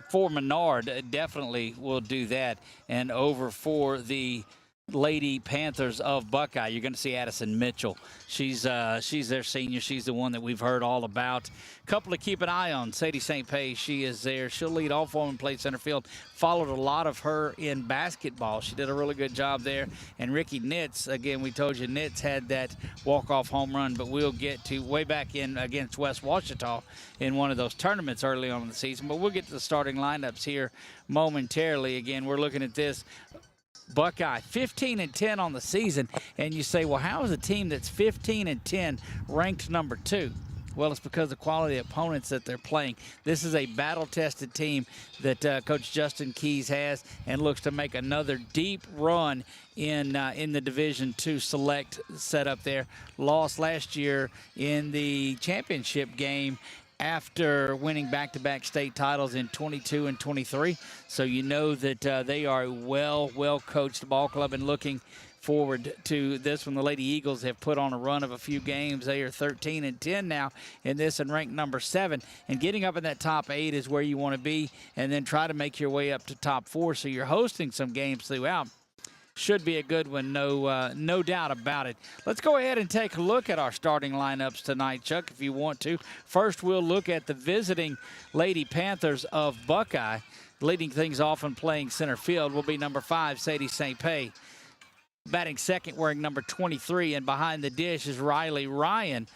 for Menard, definitely will do that. And over for the Lady Panthers of Buckeye, you're going to see Addison Mitchell. She's their senior. She's the one that we've heard all about. Couple to keep an eye on. Sadie St. Pei, she is there. She'll lead all four and play center field. Followed a lot of her in basketball. She did a really good job there. And Ricky Nitz, again, we told you Nitz had that walk-off home run, but we'll get to way back in against West Washita in one of those tournaments early on in the season. But we'll get to the starting lineups here momentarily. Again, we're looking at this. Buckeye 15-10 on the season, and you say, well, how is a team that's 15-10 ranked number 2? Well, it's because of the quality of opponents that they're playing. This is a battle-tested team that Coach Justin Keys has and looks to make another deep run in the Division II select setup there. Lost last year in the championship game after winning back-to-back state titles in 22 and 23. So you know that they are a well-coached ball club, and looking forward to this one. The Lady Eagles have put on a run of a few games. They are 13-10 now in this and ranked number 7. And getting up in that top 8 is where you want to be, and then try to make your way up to top 4. So you're hosting some games throughout. Should be a good one, no doubt about it. Let's go ahead and take a look at our starting lineups tonight, Chuck, if you want to. First, we'll look at the visiting Lady Panthers of Buckeye. Leading things off and playing center field will be number 5, Sadie St. Pei. Batting second, wearing number 23, and behind the dish is Riley Ryan.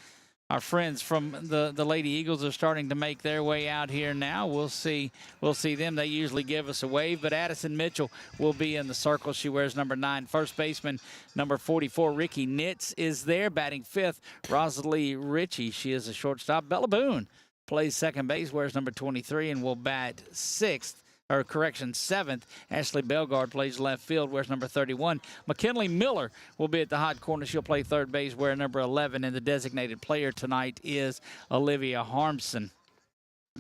Our friends from the Lady Eagles are starting to make their way out here now. We'll see them. They usually give us a wave, but Addison Mitchell will be in the circle. She wears number 9. First baseman, number 44, Ricky Nitz, is there. Batting fifth, Rosalie Ritchie. She is a shortstop. Bella Boone plays second base, wears number 23, and will bat sixth. Or correction, 7th. Ashley Belgard plays left field, wears number 31. McKinley Miller will be at the hot corner. She'll play third base, wearing number 11. And the designated player tonight is Olivia Harmson.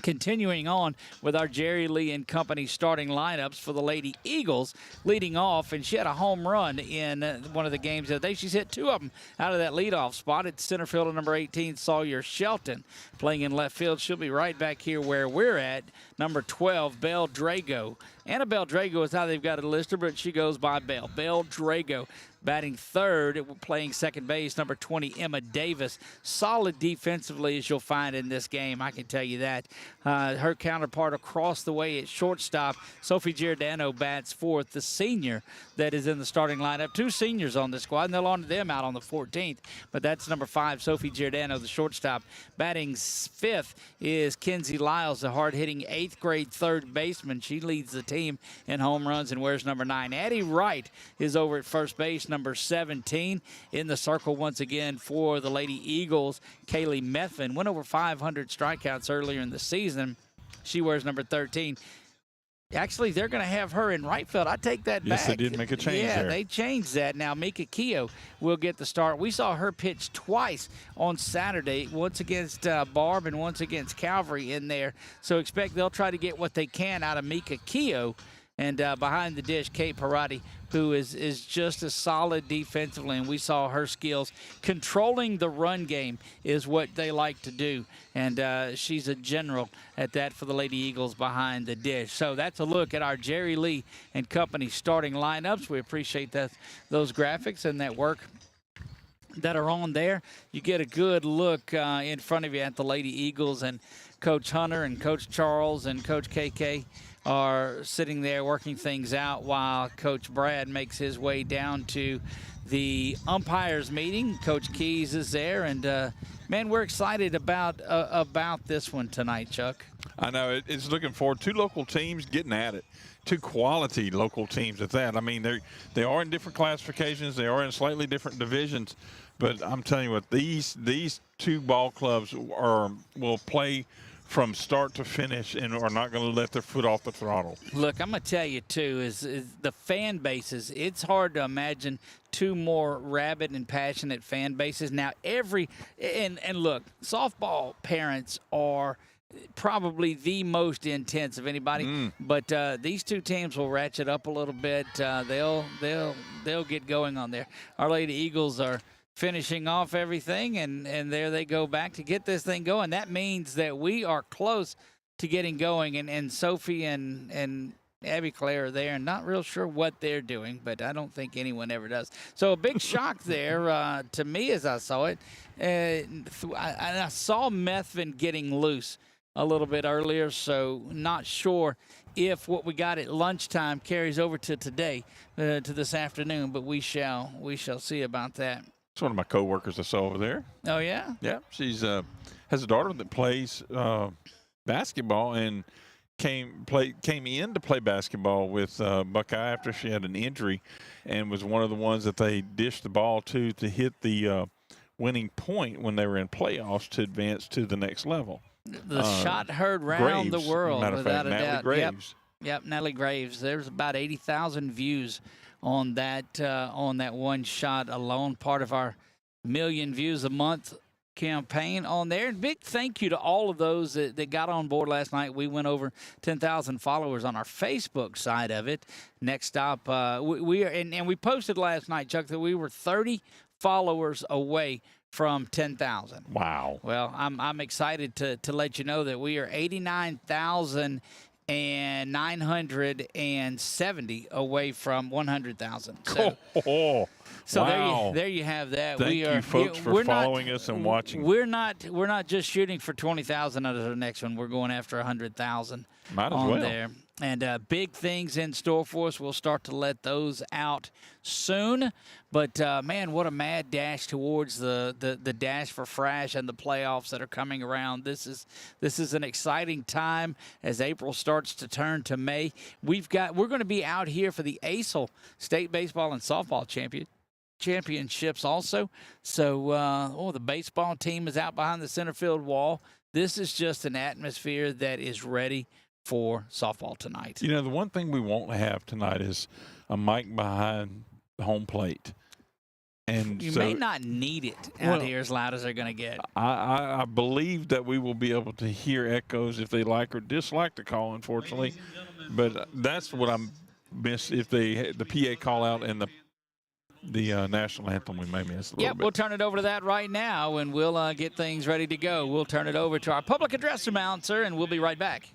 Continuing on with our Jerry Lee and Company starting lineups for the Lady Eagles, leading off, and she had a home run in one of the games the other day. She's hit 2 of them out of that leadoff spot. It's center fielder number 18, Sawyer Shelton, playing in left field. She'll be right back here where we're at, number 12, Belle Drago. Annabelle Drago is how they've got it listed, but she goes by Belle. Belle Drago. Batting third, playing second base, number 20, Emma Davis. Solid defensively, as you'll find in this game, I can tell you that. Her counterpart across the way at shortstop, Sophie Giordano, bats fourth, the senior that is in the starting lineup. 2 seniors on the squad, and they'll honor them out on the 14th. But that's number 5, Sophie Giordano, the shortstop. Batting fifth is Kenzie Lyles, the hard-hitting 8th grade third baseman. She leads the team in home runs and wears number 9. Addie Wright is over at first base, number 17. In the circle once again for the Lady Eagles, Kaylee Methvin went over 500 strikeouts earlier in the season. She wears number 13. Actually, they're going to have her in right field. I take that back. Yes, they did make a change there. Yeah, they changed that. Now, Mika Keogh will get the start. We saw her pitch twice on Saturday, once against Barb and once against Calvary in there. So expect they'll try to get what they can out of Mika Keogh. And behind the dish, Kate Parati, who is just as solid defensively, and we saw her skills. Controlling the run game is what they like to do, and she's a general at that for the Lady Eagles behind the dish. So that's a look at our Jerry Lee and Company starting lineups. We appreciate those graphics and that work that are on there. You get a good look in front of you at the Lady Eagles, and Coach Hunter and Coach Charles and Coach KK are sitting there working things out while Coach Brad makes his way down to the umpires meeting. Coach Keys is there, and man, we're excited about this one tonight, Chuck. I know it's looking forward. 2 local teams getting at it. 2 quality local teams at that. I mean, they are in different classifications. They are in slightly different divisions, but I'm telling you what, these 2 ball clubs will play from start to finish and are not going to let their foot off the throttle. Look, I'm going to tell you, too, is the fan bases. It's hard to imagine 2 more rabid and passionate fan bases. Now, and look, softball parents are probably the most intense of anybody, but these 2 teams will ratchet up a little bit. They'll get going on there. Our Lady Eagles are finishing off everything, and there they go back to get this thing going. That means that we are close to getting going. And Sophie and Abby Claire are there, and not real sure what they're doing, but I don't think anyone ever does. So a big shock there to me as I saw it. I saw Methvin getting loose a little bit earlier, so not sure if what we got at lunchtime carries over to today, to this afternoon, but we shall see about that. It's one of my coworkers I saw over there. Oh, yeah? Yeah, she's has a daughter that plays basketball and came in to play basketball with Buckeye after she had an injury, and was one of the ones that they dished the ball to hit the winning point when they were in playoffs to advance to the next level. The shot heard round the world, without a doubt. Graves. Yep, Natalie Graves. There's about 80,000 views on that one shot alone, part of our million views a month campaign on there. And big thank you to all of those that got on board last night. We went over 10,000 followers on our Facebook side of it. Next stop, we are, and we posted last night, Chuck, that we were 30 followers away from 10,000. Wow. Well, I'm excited to let you know that we are 89,970 away from 100,000. So wow. there you have that. Thank you, folks, for following us and watching. We're not just shooting for 20,000 out of the next one. We're going after 100,000 on there. And big things in store for us. We'll start to let those out soon. But, man, what a mad dash towards the dash for Frash and the playoffs that are coming around. This is an exciting time as April starts to turn to May. We're going to be out here for the ASL State Baseball and Softball Championships also. So, the baseball team is out behind the center field wall. This is just an atmosphere that is ready for softball tonight. You know, the one thing we won't have tonight is a mic behind home plate. And you may not need it out here as loud as they're going to get. I believe that we will be able to hear echoes if they like or dislike the call, unfortunately. But that's what I'm miss if the PA call out and the national anthem we may miss a little bit. We'll turn it over to that right now, and we'll get things ready to go. We'll turn it over to our public address announcer, and we'll be right back.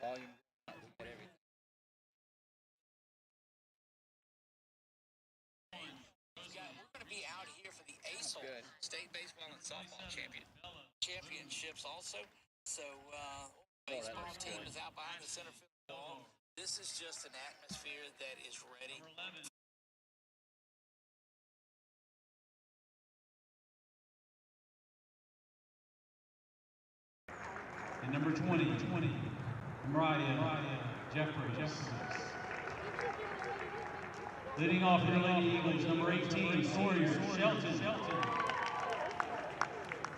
Volume. We get everything. We're going to be out here for the ASL State Baseball and Softball Championships also. So, baseball team is out behind the center field wall. This is just an atmosphere that is ready. And number 20, Mariah Jeffries. Leading off for the Lady Eagles, number 18, Sawyer Shelton.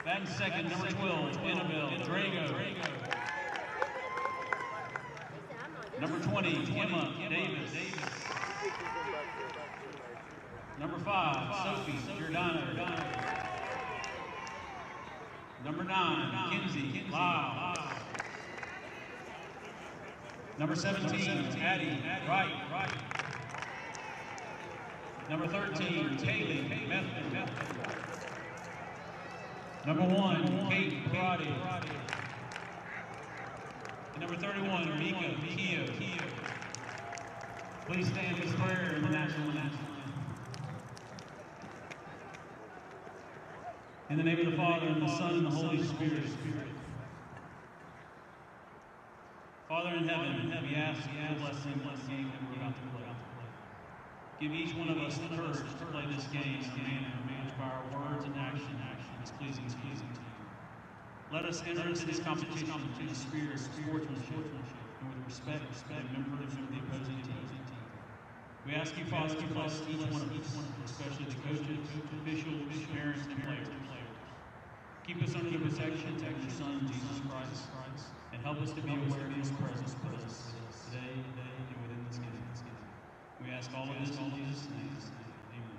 Batting second, number 12, Annabelle Drago. Number 20, Emma Davis. Number 5, Sophie Giordano. Number 9, Kinsey Lyle. Number 17, Addie Wright. Number 13, Kaylee Methvin. Number 1, Kate Parati. And number 31, Mika Keo. Please stand for prayer in the national anthem. In the name of the Father, and the Son, and the Holy Spirit. Father in heaven, we ask you to bless the game that we're about to play. Give each one of us the courage to play this game in a manner managed by our words and action is pleasing to you. Let us enter into this competition in the spirit of sportsmanship and with respect and members of the opposing team. We ask you, Father, to bless each one of us, especially the coaches, officials, parents, and players. Keep us under the protection of your Son, Jesus Christ, and help us to be aware of his presence with us today and within this game. We ask all of this in Jesus' name. Amen.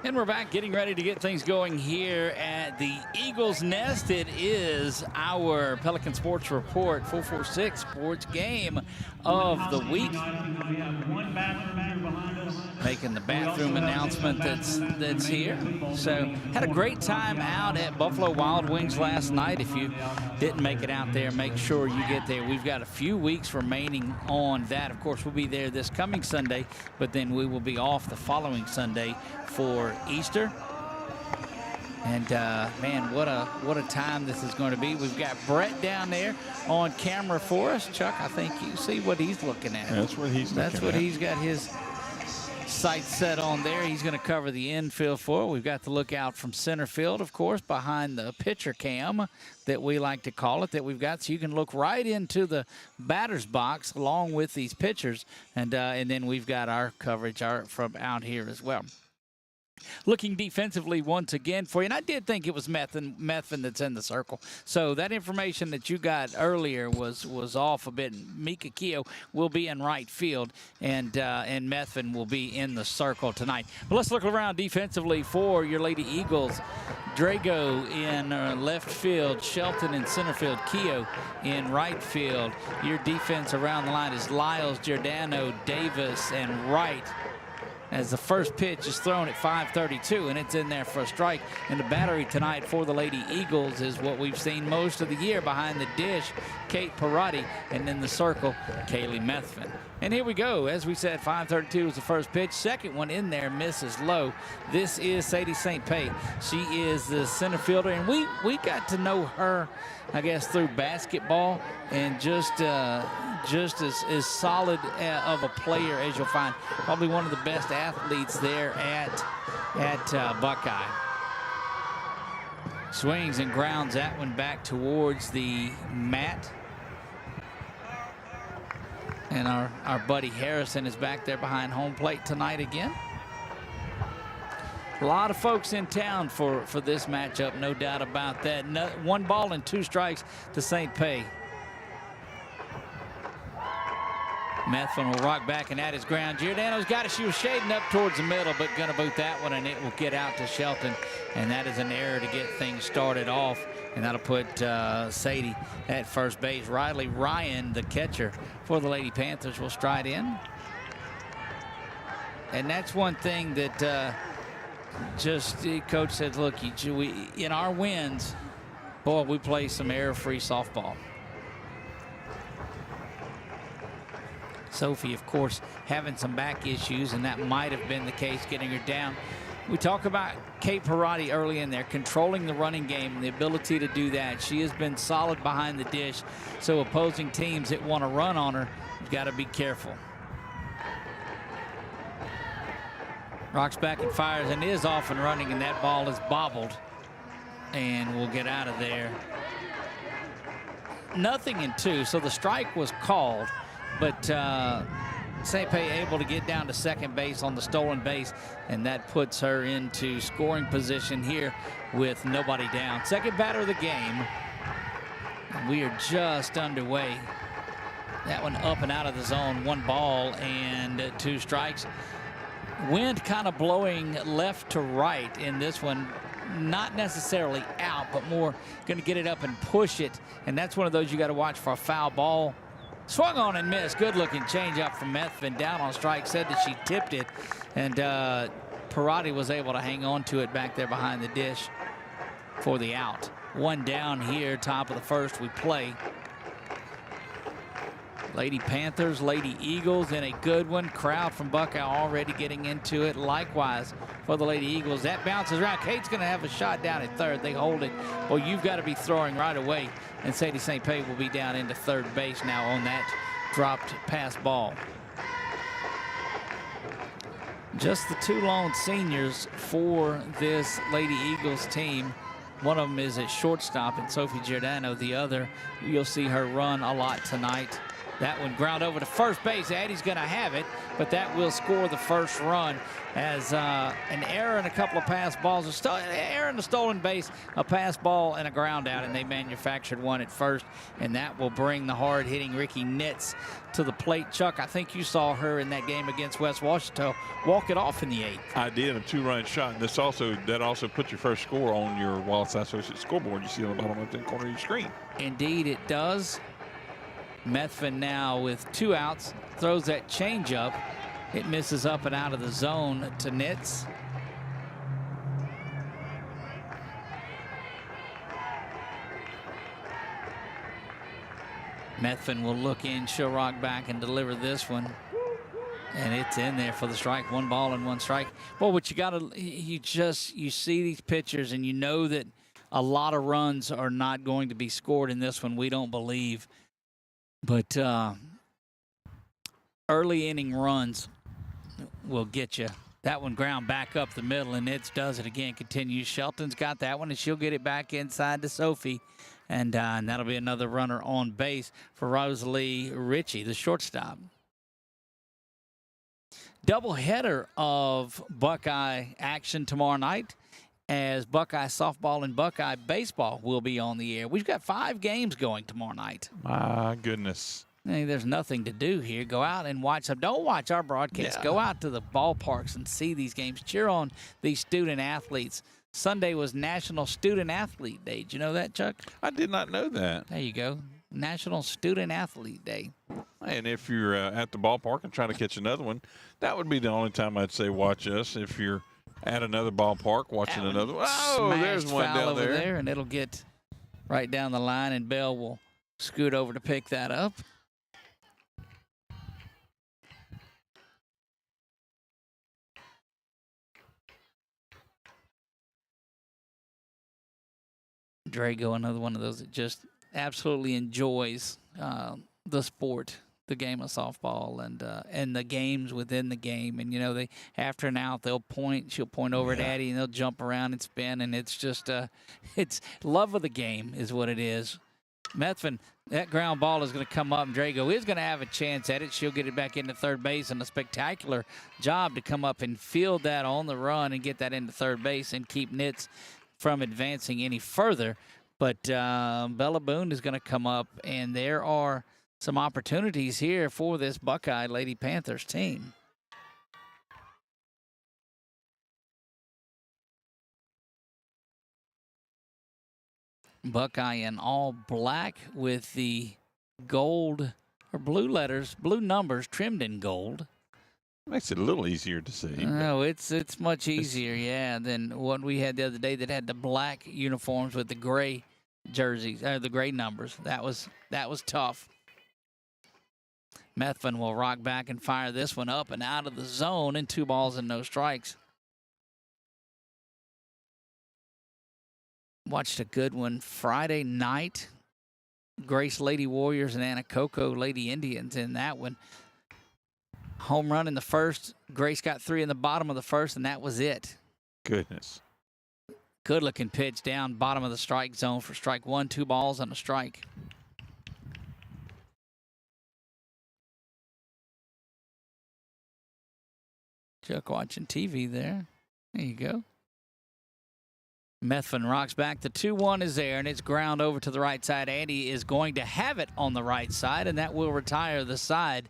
And we're back getting ready to get things going here at the Eagles Nest. It is our Pelican Sports Report 446 Sports game of the week. Making the bathroom announcement that's here. So had a great time out at Buffalo Wild Wings last night. If you didn't make it out there, make sure you get there. We've got a few weeks remaining on that. Of course, we'll be there this coming Sunday, but then we will be off the following Sunday for Easter. And man, what a time this is going to be. We've got Brett down there on camera for us. Chuck, I think you see what he's looking at. That's what he's looking at. That's what he's got his sights set on there. He's going to cover the infield for it. We've got the lookout from center field, of course, behind the pitcher cam that we like to call it, that we've got, so you can look right into the batter's box along with these pitchers. And then we've got our coverage from out here as well. Looking defensively once again for you, and I did think it was Methvin that's in the circle. So that information that you got earlier was off a bit. Mika Keogh will be in right field, and Methvin will be in the circle tonight. But let's look around defensively for your Lady Eagles. Drago in left field, Shelton in center field, Keogh in right field. Your defense around the line is Lyles, Giordano, Davis, and Wright. As the first pitch is thrown at 5:32, and it's in there for a strike. And the battery tonight for the Lady Eagles is what we've seen most of the year. Behind the dish, Kate Parati, and in the circle, Kaylee Methvin. And here we go. As we said, 5:32 was the first pitch. Second one in there, misses low. This is Sadie St. Pei. She is the center fielder, and we got to know her, I guess, through basketball, and just as solid of a player as you'll find. Probably one of the best athletes there at Buckeye. Swings and grounds that one back towards the mat. And our buddy Harrison is back there behind home plate tonight again. A lot of folks in town for this matchup, no doubt about that. 1 ball and 2 strikes to St. Pei. Methvin will rock back, and that is ground. Giordano's got it. She was shading up towards the middle, but going to boot that one, and it will get out to Shelton. And that is an error to get things started off. And that'll put Sadie at first base. Riley Ryan, the catcher for the Lady Panthers, will stride in. And that's one thing that Coach said, look, in our wins, boy, we play some error-free softball. Sophie, of course, having some back issues, and that might have been the case getting her down. We talk about Kate Parati early in there, controlling the running game and the ability to do that. She has been solid behind the dish, so opposing teams that want to run on her, you've got to be careful. Rocks back and fires and is off and running, and that ball is bobbled and will get out of there. 0-2, so the strike was called, but St. Pei able to get down to second base on the stolen base, and that puts her into scoring position here with nobody down. Second batter of the game. We are just underway. That one up and out of the zone. 1 ball and 2 strikes. Wind kind of blowing left to right in this one. Not necessarily out, but more going to get it up and push it. And that's one of those you got to watch for a foul ball. Swung on and missed. Good looking changeup from Methvin. Down on strike. Said that she tipped it. And Parati was able to hang on to it back there behind the dish for the out. 1 down here, top of the first we play. Lady Panthers, Lady Eagles in a good one. Crowd from Buckeye already getting into it. Likewise for the Lady Eagles. That bounces around. Kate's going to have a shot down at third. They hold it. Well, you've got to be throwing right away. And Sadie St. Pei will be down into third base now on that dropped pass ball. Just the 2 lone seniors for this Lady Eagles team. One of them is at shortstop, and Sophie Giordano. The other, you'll see her run a lot tonight That one ground over to first base. Addie's going to have it, but that will score the first run as an error and a couple of pass balls. An error and a stolen base, a pass ball, and a ground out, and they manufactured one at first, and that will bring the hard-hitting Ricky Nitz to the plate. Chuck, I think you saw her in that game against West Washita walk it off in the 8th. I did, a 2-run shot. And that also puts your first score on your Wallace Associates scoreboard you see on the bottom left-hand corner of your screen. Indeed, it does. Methvin now with 2 outs, throws that changeup. It misses up and out of the zone to Nitz. Methvin will look in, she'll rock back and deliver this one. And it's in there for the strike. 1 ball and 1 strike. Well, what you see these pitchers and you know that a lot of runs are not going to be scored in this one. We don't believe. But early inning runs will get you. That one ground back up the middle, and it does it again. Continues. Shelton's got that one, and she'll get it back inside to Sophie. And that'll be another runner on base for Rosalie Ritchie, the shortstop. Doubleheader of Buckeye action tomorrow night, as Buckeye softball and Buckeye baseball will be on the air. We've got 5 games going tomorrow night. My goodness. Hey, there's nothing to do here. Go out and watch them. Don't watch our broadcast. Yeah. Go out to the ballparks and see these games. Cheer on these student athletes. Sunday was National Student Athlete Day. Did you know that, Chuck? I did not know that. There you go. National Student Athlete Day. And if you're at the ballpark and trying to catch another one, that would be the only time I'd say watch us. If you're at another ballpark watching another one. Oh, there's one foul down over there. And it'll get right down the line, and Bell will scoot over to pick that up. Drago, another one of those that just absolutely enjoys the sport, the game of softball, and the games within the game. And, you know, they after an out, she'll point over at Addie, and they'll jump around and spin, and it's just it's love of the game is what it is. Methvin, that ground ball is going to come up, and Drago is going to have a chance at it. She'll get it back into third base, and a spectacular job to come up and field that on the run and get that into third base and keep Nitz from advancing any further. But Bella Boone is going to come up, and there are some opportunities here for this Buckeye Lady Panthers team. Buckeye in all black with the gold or blue letters, blue numbers trimmed in gold. Makes it a little easier to see. No, it's much easier, than what we had the other day that had the black uniforms with the gray jerseys, the gray numbers. That was tough. Methvin will rock back and fire this one up and out of the zone, and 2 balls and no strikes. Watched a good one Friday night. Grace Lady Warriors and Anacoco Lady Indians in that one. Home run in the first. Grace got 3 in the bottom of the first, and that was it. Goodness. Good looking pitch down bottom of the strike zone for strike 1, 2 balls and a strike. Chuck watching TV there. There you go. Methvin rocks back. The 2-1 is there, and it's ground over to the right side. Andy is going to have it on the right side, and that will retire the side.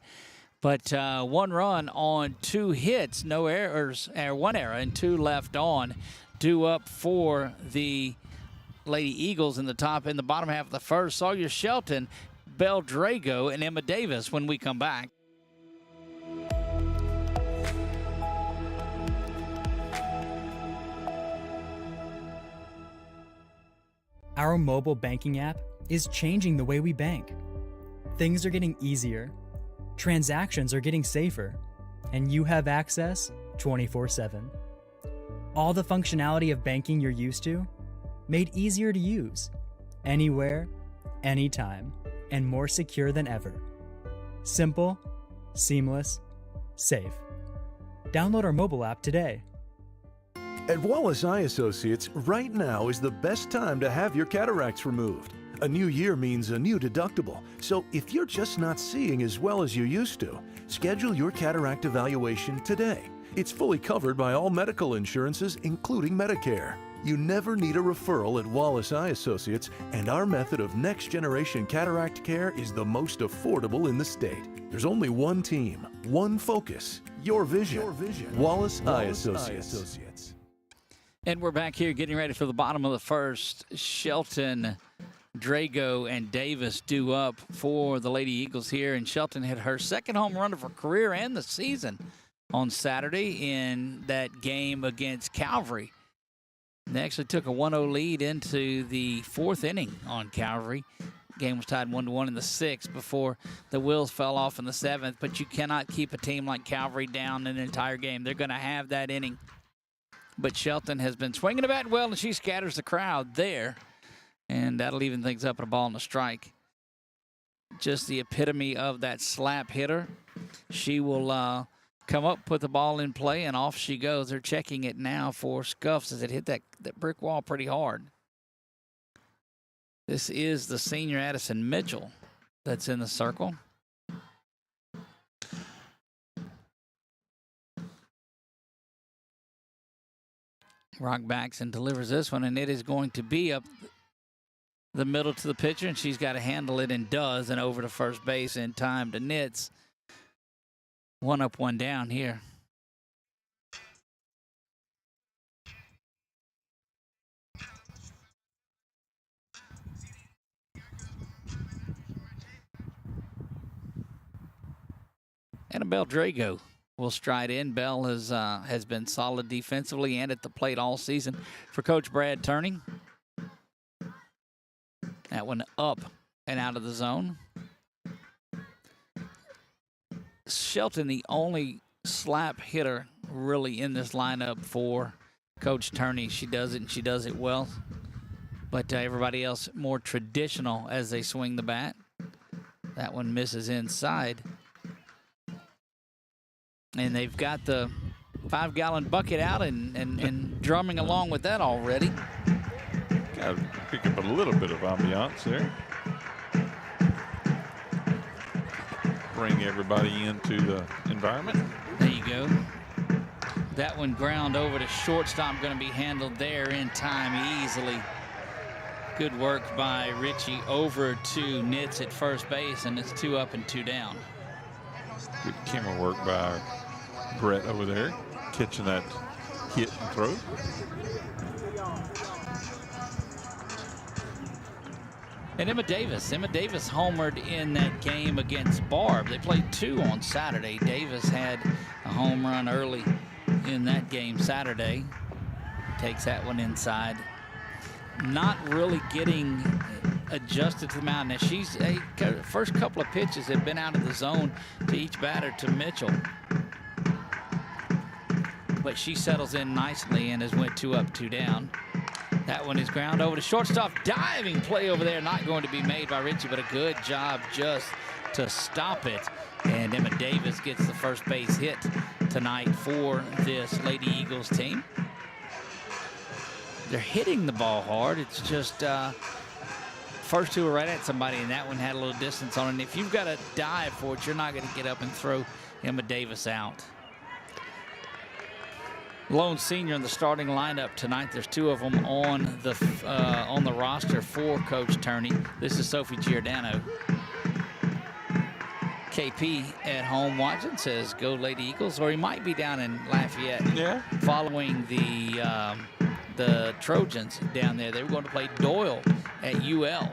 But 1 run on 2 hits, no errors, 1 error and 2 left on. Due up for the Lady Eagles in the bottom half of the first. Sawyer Shelton, Belle Drago, and Emma Davis when we come back. Our mobile banking app is changing the way we bank. Things are getting easier, transactions are getting safer, and you have access 24/7. All the functionality of banking you're used to, made easier to use, anywhere, anytime, and more secure than ever. Simple, seamless, safe. Download our mobile app today. At Wallace Eye Associates, right now is the best time to have your cataracts removed. A new year means a new deductible, so if you're just not seeing as well as you used to, schedule your cataract evaluation today. It's fully covered by all medical insurances, including Medicare. You never need a referral at Wallace Eye Associates, and our method of next-generation cataract care is the most affordable in the state. There's only one team, one focus, your vision. Wallace Eye Associates. And we're back here getting ready for the bottom of the first. Shelton, Drago, and Davis due up for the Lady Eagles here. And Shelton hit her second home run of her career and the season on Saturday in that game against Calvary. They actually took a 1-0 lead into the fourth inning on Calvary. Game was tied 1-1 in the sixth before the wheels fell off in the seventh. But you cannot keep a team like Calvary down an entire game. They're going to have that inning. But Shelton has been swinging the bat well, and she scatters the crowd there. And that'll even things up at a ball and a strike. Just the epitome of that slap hitter. She will come up, put the ball in play, and off she goes. They're checking it now for scuffs as it hit that brick wall pretty hard. This is the senior Addison Mitchell that's in the circle. Rock backs and delivers this one, and it is going to be up the middle to the pitcher, and she's got to handle it and does, and over to first base in time to Nitz. 1 up, 1 down here. Annabelle Drago will stride in. Bell has been solid defensively and at the plate all season for Coach Brad Turney. That one up and out of the zone. Shelton, the only slap hitter really in this lineup for Coach Turney. She does it, and she does it well. But everybody else more traditional as they swing the bat. That one misses inside. And they've got the 5-gallon bucket out and drumming along with that already. Got to pick up a little bit of ambiance there. Bring everybody into the environment. There you go. That one ground over to shortstop, going to be handled there in time easily. Good work by Richie over to Nitz at first base, and it's 2 up and 2 down. Good camera work by Brett over there, catching that hit and throw. And Emma Davis homered in that game against Barb. They played 2 on Saturday. Davis had a home run early in that game Saturday. Takes that one inside. Not really getting adjusted to the mound. Now she's first couple of pitches have been out of the zone to each batter to Mitchell. But she settles in nicely and has went 2 up, 2 down. That one is ground over to shortstop. Diving play over there, not going to be made by Richie, but a good job just to stop it. And Emma Davis gets the first base hit tonight for this Lady Eagles team. They're hitting the ball hard. It's just first 2 are right at somebody, and that one had a little distance on it. And if you've got to dive for it, you're not going to get up and throw Emma Davis out. Lone senior in the starting lineup tonight. There's 2 of them on the roster for Coach Turney. This is Sophie Giordano. KP at home watching, says go Lady Eagles, or he might be down in Lafayette. Following the Trojans down there. They were going to play Doyle at UL.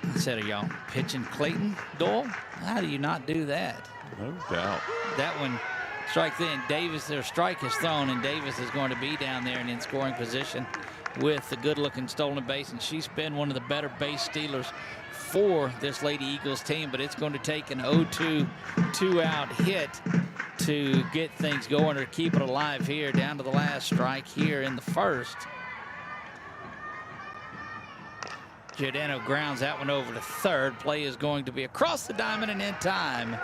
Instead of y'all pitching Clayton Doyle, how do you not do that? No doubt. That one. Strike then. Davis, their strike is thrown, and Davis is going to be down there and in scoring position with the good-looking stolen base. And she's been one of the better base stealers for this Lady Eagles team, but it's going to take an 0-2 2-out hit to get things going or keep it alive here down to the last strike here in the first. Giordano grounds that one over to third. Play is going to be across the diamond and in time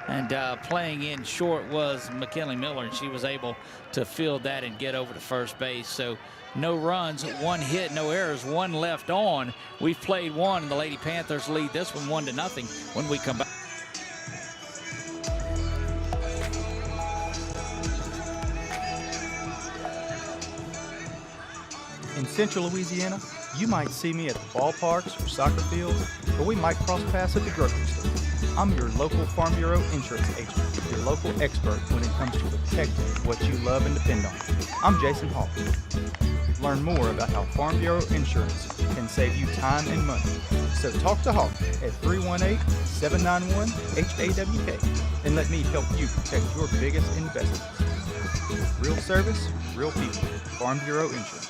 And playing in short was McKinley Miller, and she was able to field that and get over to first base. So no runs, 1 hit, no errors, 1 left on. We've played 1, and the Lady Panthers lead this one 1-0 when we come back. In central Louisiana, you might see me at the ballparks or soccer fields, or we might cross paths at the grocery store. I'm your local Farm Bureau insurance agent, your local expert when it comes to protecting what you love and depend on. I'm Jason Hall. Learn more about how Farm Bureau insurance can save you time and money. So talk to Hawk at 318-791-HAWK and let me help you protect your biggest investments. Real service, real people. Farm Bureau Insurance.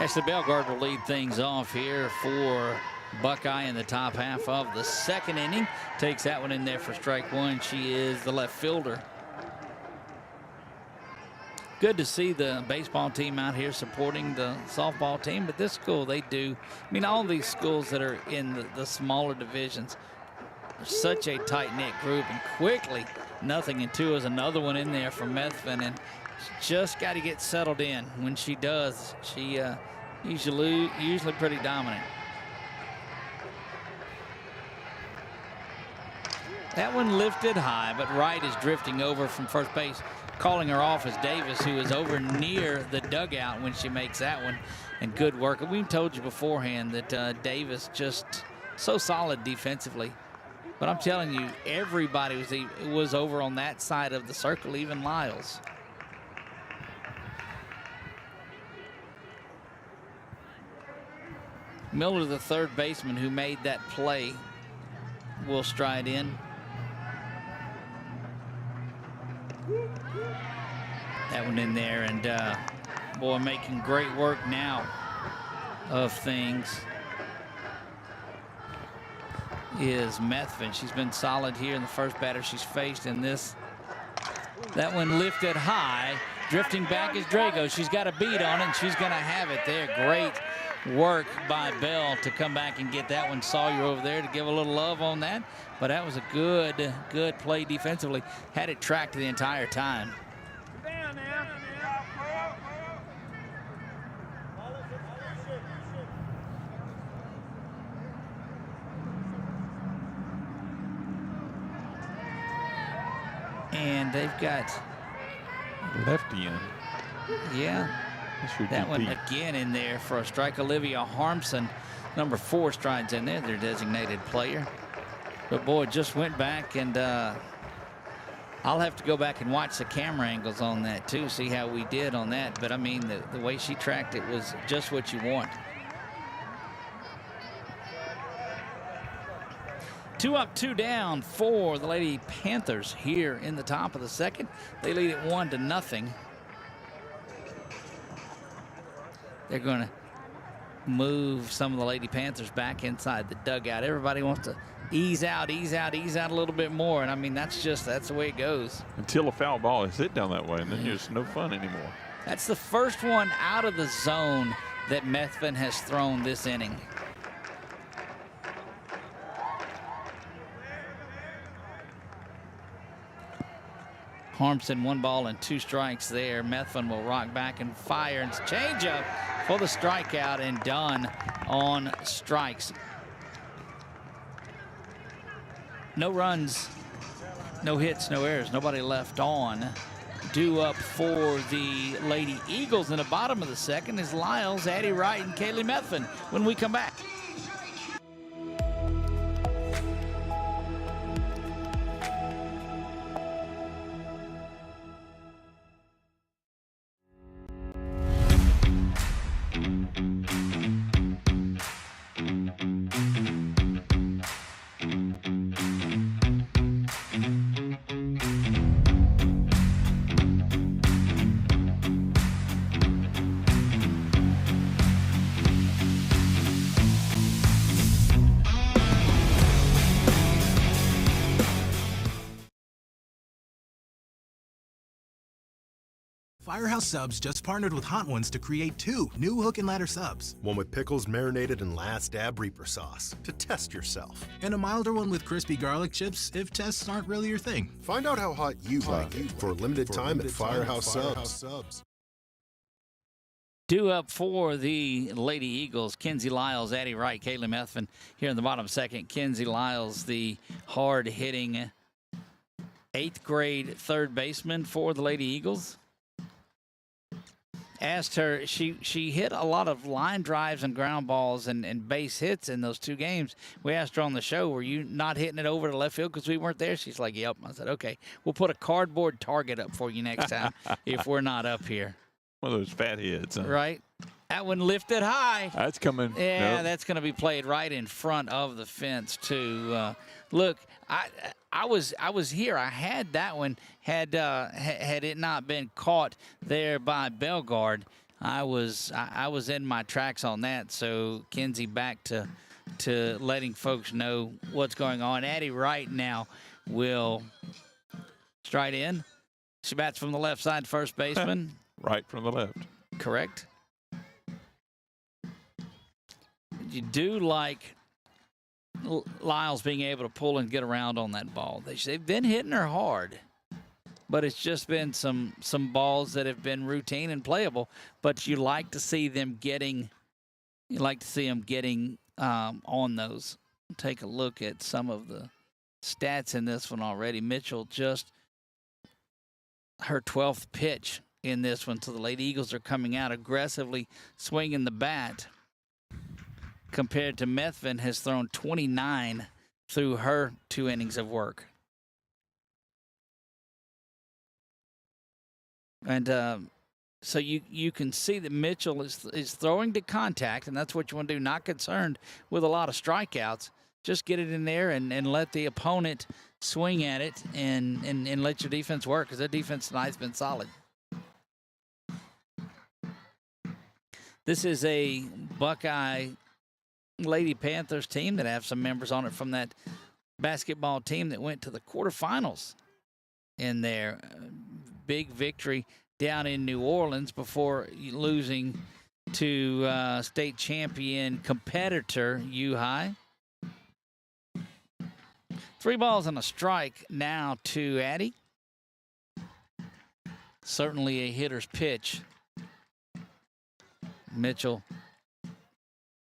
Ashley Bellegarde will lead things off here for Buckeye in the top half of the 2nd inning. Takes that one in there for strike 1. She is the left fielder. Good to see the baseball team out here supporting the softball team, but this school, they do. I mean, all these schools that are in the smaller divisions are such a tight-knit group, and quickly 0-2 is another one in there for Methvin, and just got to get settled in. When she does, she usually pretty dominant. That one lifted high, but Wright is drifting over from first base. Calling her off is Davis, who is over near the dugout when she makes that one. And good work. We've told you beforehand that Davis just so solid defensively. But I'm telling you, everybody was over on that side of the circle, even Lyles. Miller, the third baseman who made that play, will stride in. That one in there, and boy, making great work now of things is Methvin. She's been solid here in the first batter she's faced in this. That one lifted high. Drifting back is Drago. She's got a beat on it, and she's going to have it there. Great work by Bell to come back and get that one. Sawyer over there to give a little love on that, but that was a good play defensively. Had it tracked the entire time. And they've got lefty in. Yeah. That one again in there for a strike. Olivia Harmson, number 4, strides in there, their designated player. But boy, just went back, and I'll have to go back and watch the camera angles on that too, see how we did on that. But I mean, the way she tracked it was just what you want. 2 up, 2 down for the Lady Panthers here in the top of the 2nd. They lead it 1-0. They're going to move some of the Lady Panthers back inside the dugout. Everybody wants to ease out a little bit more. And I mean, that's the way it goes. Until a foul ball is hit down that way, and then there's no fun anymore. That's the first one out of the zone that Methvin has thrown this inning. Harmson, 1 ball and 2 strikes there. Methvin will rock back and fire, and change up for the strikeout, and done on strikes. No runs, no hits, no errors, nobody left on. Due up for the Lady Eagles in the bottom of the 2nd is Lyles, Addie Wright, and Kaylee Methvin when we come back. Firehouse Subs just partnered with Hot Ones to create 2 new hook and ladder subs. One with pickles marinated in Last Dab Reaper sauce to test yourself. And a milder one with crispy garlic chips if tests aren't really your thing. Find out how hot you like it for a limited time at Firehouse Subs. Due up for the Lady Eagles, Kenzie Lyles, Addie Wright, Kaylee Methvin here in the bottom second. Kenzie Lyles, the hard-hitting 8th grade third baseman for the Lady Eagles. Asked her, she hit a lot of line drives and ground balls and base hits in those 2 games. We asked her on the show, were you not hitting it over to left field because we weren't there? She's like, yep. I said, okay, we'll put a cardboard target up for you next time if we're not up here. One of those fat hits. Huh? Right. That one lifted high. That's coming. Yeah, nope. That's going to be played right in front of the fence too. Look, I was here. I had that one. Had it not been caught there by Bellegarde, I was in my tracks on that. So Kenzie back to letting folks know what's going on. Addie Wright now will stride in. She bats from the left side, first baseman. Right from the left. Correct. You do like Lyles being able to pull and get around on that ball. They've been hitting her hard, but it's just been some balls that have been routine and playable. But you like to see them getting, on those. Take a look at some of the stats in this one already. Mitchell just her 12th pitch in this one, so the Lady Eagles are coming out aggressively swinging the bat. Compared to Methvin has thrown 29 through her 2 innings of work. And so you can see that Mitchell is throwing to contact, and that's what you want to do. Not concerned with a lot of strikeouts. Just get it in there and let the opponent swing at it and let your defense work, because their defense tonight's been solid. This is a Buckeye Lady Panthers team that have some members on it from that basketball team that went to the quarterfinals in their big victory down in New Orleans before losing to state champion competitor U-High. 3 balls and a strike now to Addie. Certainly a hitter's pitch. Mitchell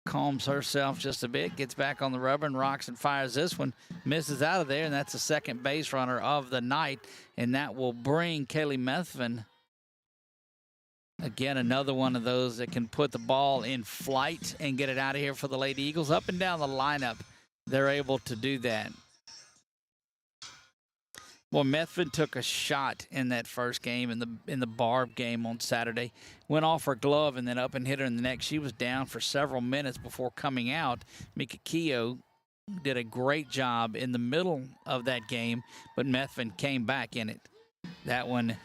calms herself just a bit, gets back on the rubber and rocks and fires this one. Misses out of there, and that's the second base runner of the night, and that will bring Kaylee Methvin. Again, another one of those that can put the ball in flight and get it out of here for the Lady Eagles. Up and down the lineup, they're able to do that. Well, Methvin took a shot in that first game, in the Barb game on Saturday. Went off her glove and then up and hit her in the neck. She was down for several minutes before coming out. Mika Keogh did a great job in the middle of that game, but Methvin came back in it. That one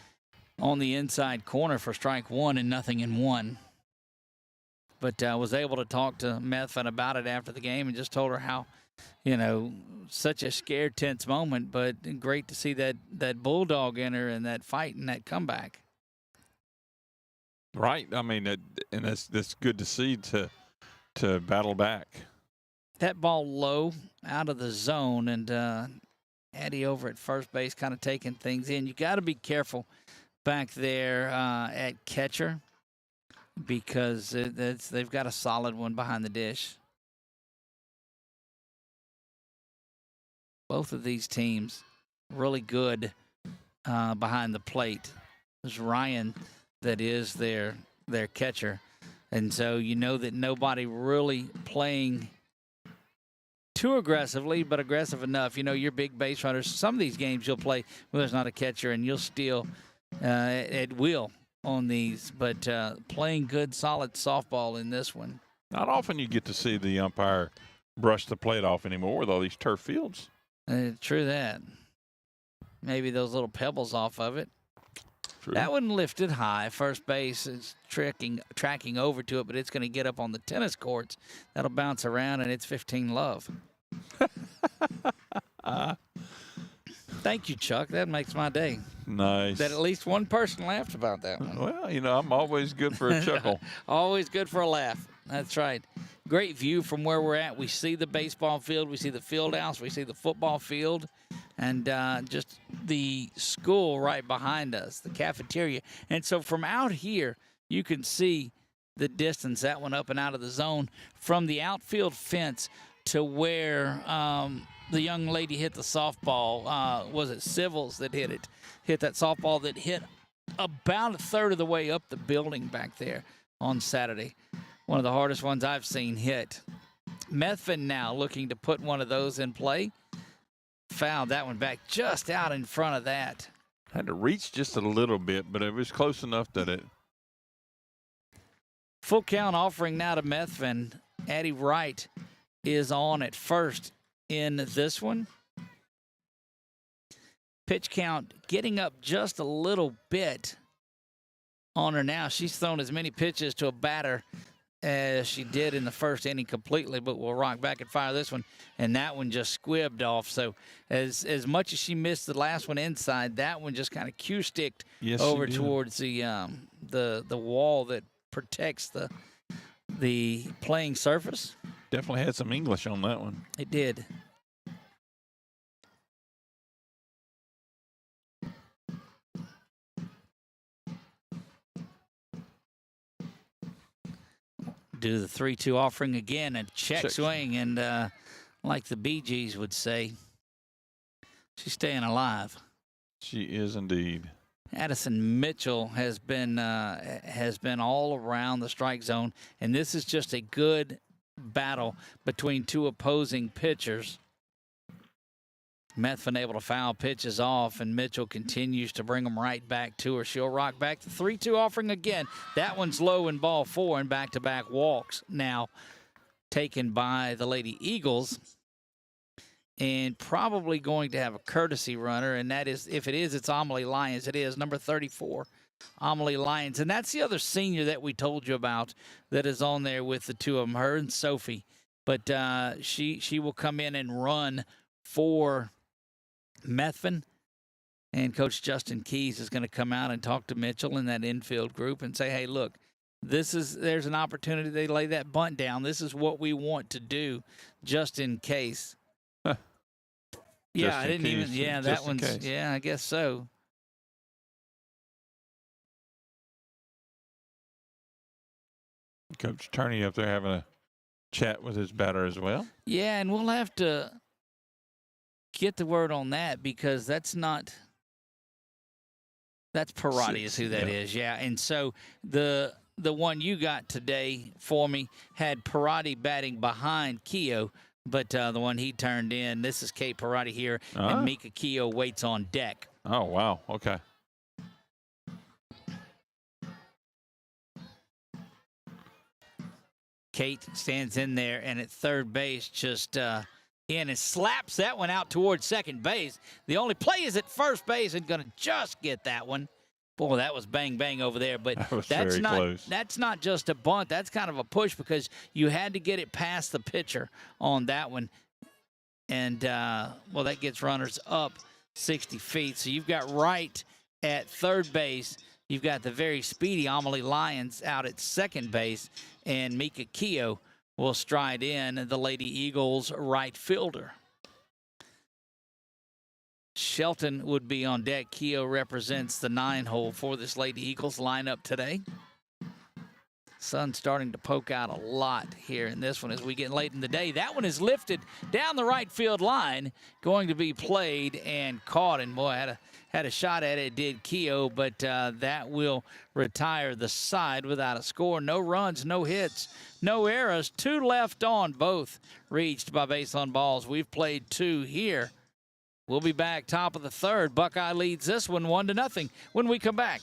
on the inside corner for strike 1 and 0-1. But I was able to talk to Methvin about it after the game and just told her how, such a scared, tense moment, but great to see that bulldog in her and that fight and that comeback. Right. I mean, and that's good to see to battle back. That ball low out of the zone, and Addie over at first base kind of taking things in. You got to be careful back there at catcher, because they've got a solid one behind the dish. Both of these teams really good behind the plate. There's Ryan that is their catcher. And so you know that nobody really playing too aggressively, but aggressive enough. Your big base runners, some of these games you'll play when there's not a catcher, and you'll steal at will on these. But playing good, solid softball in this one. Not often you get to see the umpire brush the plate off anymore with all these turf fields. True that. Maybe those little pebbles off of it. True. That one lifted high. First base is tracking over to it, but it's going to get up on the tennis courts. That'll bounce around, and it's 15 love. Thank you, Chuck. That makes my day. Nice. That at least one person laughed about that one. Well, I'm always good for a chuckle. Always good for a laugh. That's right. Great view from where we're at. We see the baseball field. We see the field house. We see the football field. And just the school right behind us, the cafeteria. And so from out here, you can see the distance, that one up and out of the zone, from the outfield fence to where the young lady hit the softball. Was it Civils that hit it? Hit that softball that hit about a third of the way up the building back there on Saturday. One of the hardest ones I've seen hit. Methvin now looking to put one of those in play. Fouled that one back just out in front of that. Had to reach just a little bit, but it was close enough that it. Full count offering now to Methvin. Addie Wright is on at first in this one. Pitch count getting up just a little bit on her now. She's thrown as many pitches to a batter as she did in the first inning completely, but we'll rock back and fire this one, and that one just squibbed off. So as much as she missed the last one inside, that one just kind of cue-sticked over towards the wall that protects the playing surface. Definitely had some English on that one. It did. Do the 3-2 offering again and check swing, and like the Bee Gees would say, she's staying alive. She is indeed. Addison Mitchell has been all around the strike zone, and this is just a good battle between two opposing pitchers. Methvin able to foul pitches off, and Mitchell continues to bring them right back to her. She'll rock back. The 3-2 offering again. That one's low in ball 4, and back-to-back walks now taken by the Lady Eagles, and probably going to have a courtesy runner, and that is, if it is, it's Amelie Lyons. It is number 34, Amelie Lyons. And that's the other senior that we told you about that is on there with the two of them, her and Sophie. But she will come in and run for Methvin, and Coach Justin Keys is going to come out and talk to Mitchell in that infield group and say, hey, look, there's an opportunity. They lay that bunt down. This is what we want to do just in case. Yeah, I didn't even, yeah, that one's, yeah, I guess so. Coach Turney up there having a chat with his batter as well. Yeah, and we'll have to get the word on that, because that's Parati is who that is. Yeah, and so the one you got today for me had Parati batting behind Keogh, but the one he turned in, this is Kate Parati here, and Mika Keogh waits on deck. Oh, wow. Okay. Kate stands in there, and at third base, just in and slaps that one out towards second base. The only play is at first base, and going to just get that one. Boy, that was bang bang over there, but that's not close. That's not just a bunt. That's kind of a push, because you had to get it past the pitcher on that one, and well, that gets runners up 60 feet. So you've got Wright at third base. You've got the very speedy Amelie Lyons out at second base, and Mika Keogh will stride in, the Lady Eagles right fielder. Shelton would be on deck. Keogh represents the 9-hole for this Lady Eagles lineup today. Sun's starting to poke out a lot here in this one as we get late in the day. That one is lifted down the right field line, going to be played and caught. And boy, had a shot at it, did Keogh, but that will retire the side without a score. No runs, no hits, no errors. 2 left on, both reached by base on balls. We've played 2 here. We'll be back top of the third. Buckeye leads this one 1-0 when we come back.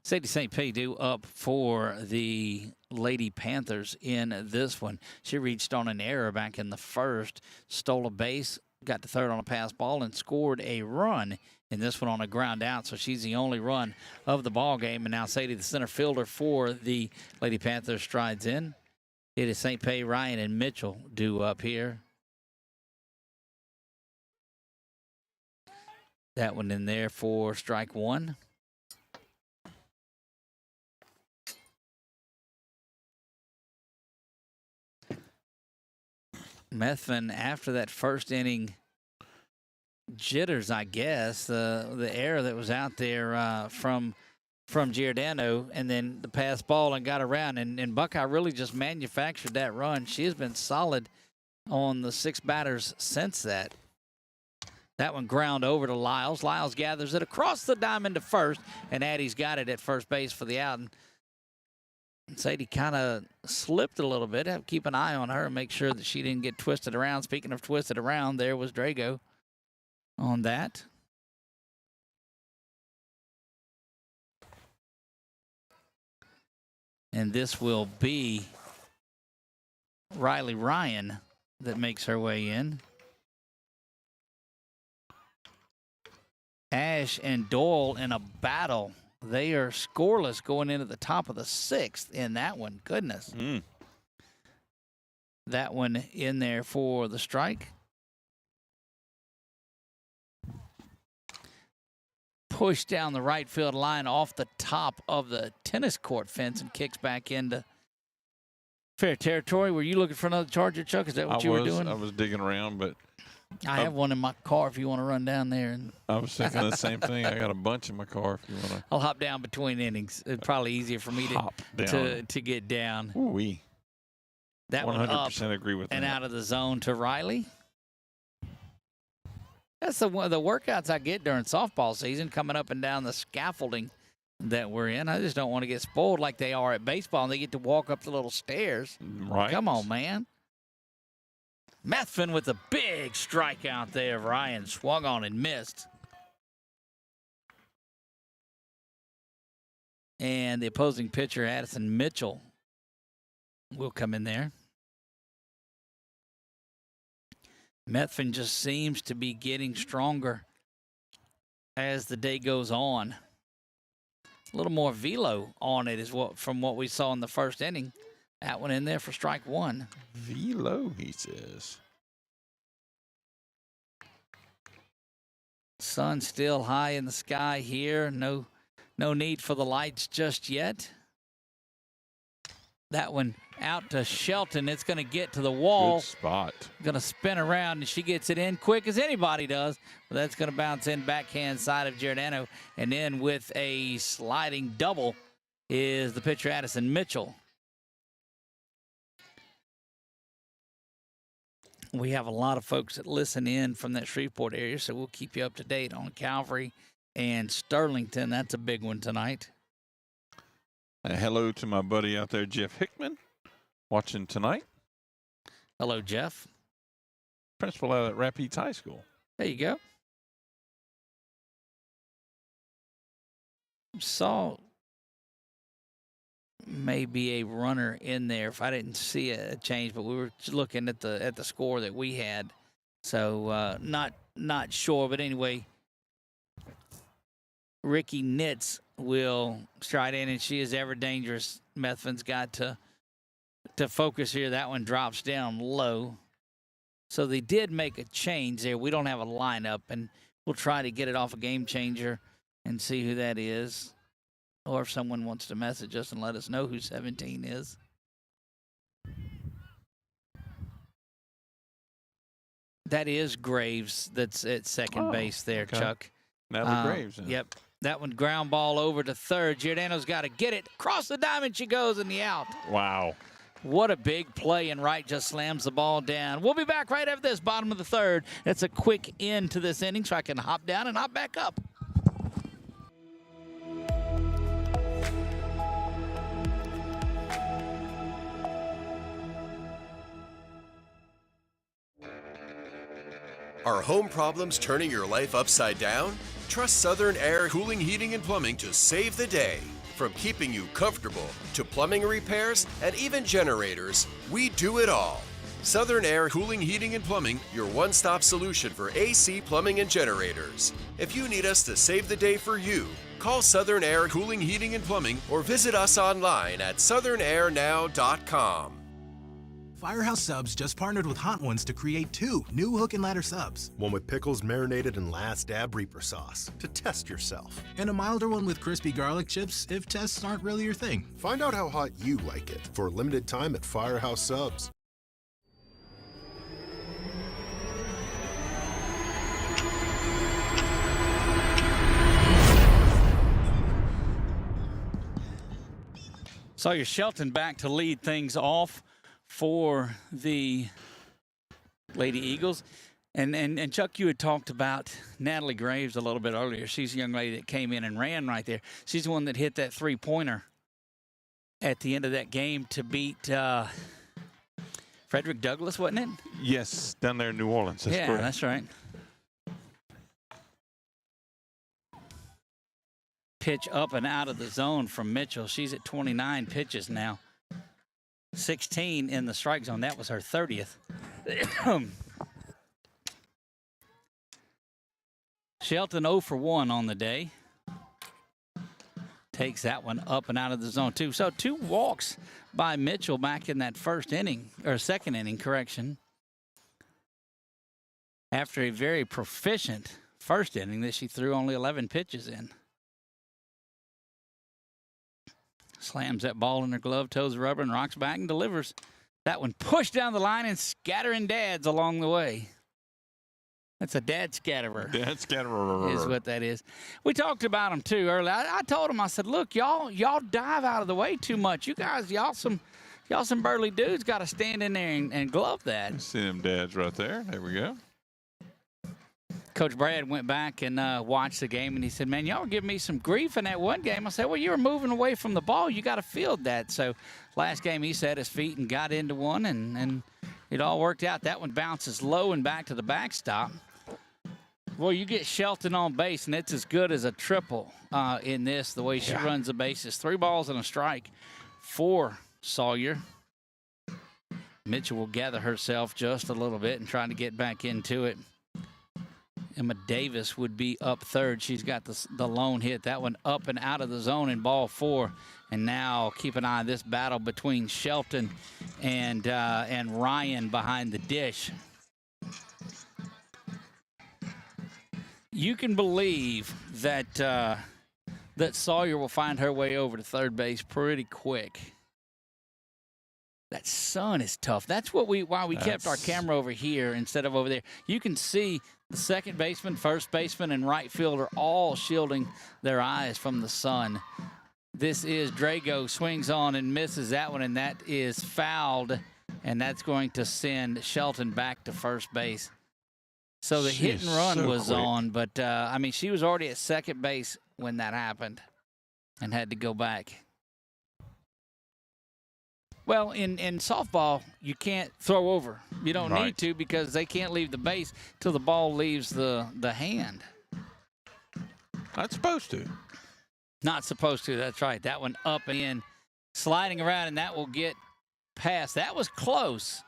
Sadie St. Paydu up for the Lady Panthers in this one. She reached on an error back in the first, stole a base, got to third on a pass ball, and scored a run in this one on a ground out. So she's the only run of the ball game. And now Sadie, the center fielder for the Lady Panthers, strides in. It is St. Pay, Ryan, and Mitchell due up here. That one in there for strike one. Methvin, after that first inning jitters, I guess, the error that was out there from Giordano, and then the pass ball and got around, and Buckeye really just manufactured that run. She has been solid on the 6 batters since that. That one ground over to Lyles. Lyles gathers it across the diamond to first, and Addie's got it at first base for the out. And Sadie kind of slipped a little bit. Have to keep an eye on her and make sure that she didn't get twisted around. Speaking of twisted around, there was Drago on that. And this will be Riley Ryan that makes her way in. Ash and Doyle in a battle. They are scoreless going into the top of the 6th in that one. Goodness. That one in there for the strike. Pushed down the right field line off the top of the tennis court fence and kicks back into fair territory. Were you looking for another Charger, Chuck? Is that what you were doing? I was digging around, but I have one in my car if you want to run down there. And I was thinking the same thing. I got a bunch in my car if you want to. I'll hop down between innings. It's probably easier for me to get down. Ooh-wee. That 100% one up agree with and that. out of the zone to Riley. That's the workouts I get during softball season, coming up and down the scaffolding that we're in. I just don't want to get spoiled like they are at baseball, and they get to walk up the little stairs. Right. Come on, man. Methvin with a big strikeout there. Ryan swung on and missed. And the opposing pitcher, Addison Mitchell, will come in there. Methvin just seems to be getting stronger as the day goes on. A little more velo on it is from what we saw in the first inning. That one in there for strike one. Velo, he says. Sun still high in the sky here. No need for the lights just yet. That one out to Shelton. It's going to get to the wall. Good spot. Going to spin around, and she gets it in quick as anybody does. But that's going to bounce in backhand side of Giordano. And then with a sliding double is the pitcher, Addison Mitchell. We have a lot of folks that listen in from that Shreveport area, so we'll keep you up to date on Calvary and Sterlington. That's a big one tonight. Hello to my buddy out there, Jeff Hickman, watching tonight. Hello, Jeff. Principal out at Rapides High School. There you go. Saw maybe a runner in there if I didn't see a change, but we were looking at the score that we had, so not sure. But anyway, Ricky Nitz will stride in, and she is ever dangerous. Methvin's got to focus here. That one drops down low. So they did make a change there. We don't have a lineup, and we'll try to get it off a Game Changer and see who that is. Or if someone wants to message us and let us know who 17 is. That is Graves that's at second base there, okay. Chuck. Natalie Graves. Yep. That one ground ball over to third. Giordano's got to get it. Across the diamond she goes in the out. Wow. What a big play, and Wright just slams the ball down. We'll be back right after this, bottom of the third. It's a quick end to this inning so I can hop down and hop back up. Are home problems turning your life upside down? Trust Southern Air Cooling, Heating, and Plumbing to save the day. From keeping you comfortable to plumbing repairs and even generators, we do it all. Southern Air Cooling, Heating, and Plumbing, your one-stop solution for AC, plumbing, and generators. If you need us to save the day for you, call Southern Air Cooling, Heating, and Plumbing or visit us online at southernairnow.com. Firehouse Subs just partnered with Hot Ones to create 2 new hook and ladder subs. One with pickles marinated in Last Dab Reaper sauce to test yourself. And a milder one with crispy garlic chips if tests aren't really your thing. Find out how hot you like it for a limited time at Firehouse Subs. Sawyer Shelton back to lead things off for the Lady Eagles. And Chuck, you had talked about Natalie Graves a little bit earlier. She's a young lady that came in and ran right there. She's the one that hit that three-pointer at the end of that game to beat Frederick Douglass, wasn't it? Yes, down there in New Orleans. That's correct. That's right. Pitch up and out of the zone from Mitchell. She's at 29 pitches now. 16 in the strike zone. That was her 30th. Shelton 0 for 1 on the day. Takes that one up and out of the zone, too. So 2 walks by Mitchell back in that first inning, or second inning, correction. After a very proficient first inning that she threw only 11 pitches in. Slams that ball in her glove, toes the rubber, and rocks back and delivers. That one pushed down the line and scattering dads along the way. That's a dad scatterer. Dad scatterer is what that is. We talked about them too earlier. I told them, I said, look, y'all dive out of the way too much. You guys, y'all some burly dudes got to stand in there and glove that. See them dads right there. There we go. Coach Brad went back and watched the game, and he said, man, y'all were giving me some grief in that one game. I said, well, you were moving away from the ball. You got to field that. So last game he set his feet and got into one, and it all worked out. That one bounces low and back to the backstop. Boy, you get Shelton on base, and it's as good as a triple in this, the way she runs the bases. 3 balls and a strike for Sawyer. Mitchell will gather herself just a little bit and try to get back into it. Emma Davis would be up third. She's got the lone hit. That one up and out of the zone in ball 4. And now keep an eye on this battle between Shelton and Ryan behind the dish. You can believe that that Sawyer will find her way over to third base pretty quick. That sun is tough. That's why we kept our camera over here instead of over there. You can see the second baseman, first baseman, and right fielder all shielding their eyes from the sun. This is Drago, swings on and misses that one, and that is fouled, and that's going to send Shelton back to first base. So the hit and run was on, but, I mean, she was already at second base when that happened and had to go back. Well, in softball, you can't throw over. You don't need to because they can't leave the base till the ball leaves the hand. Not supposed to. Not supposed to, that's right. That one up and in, sliding around, and that will get past. That was close.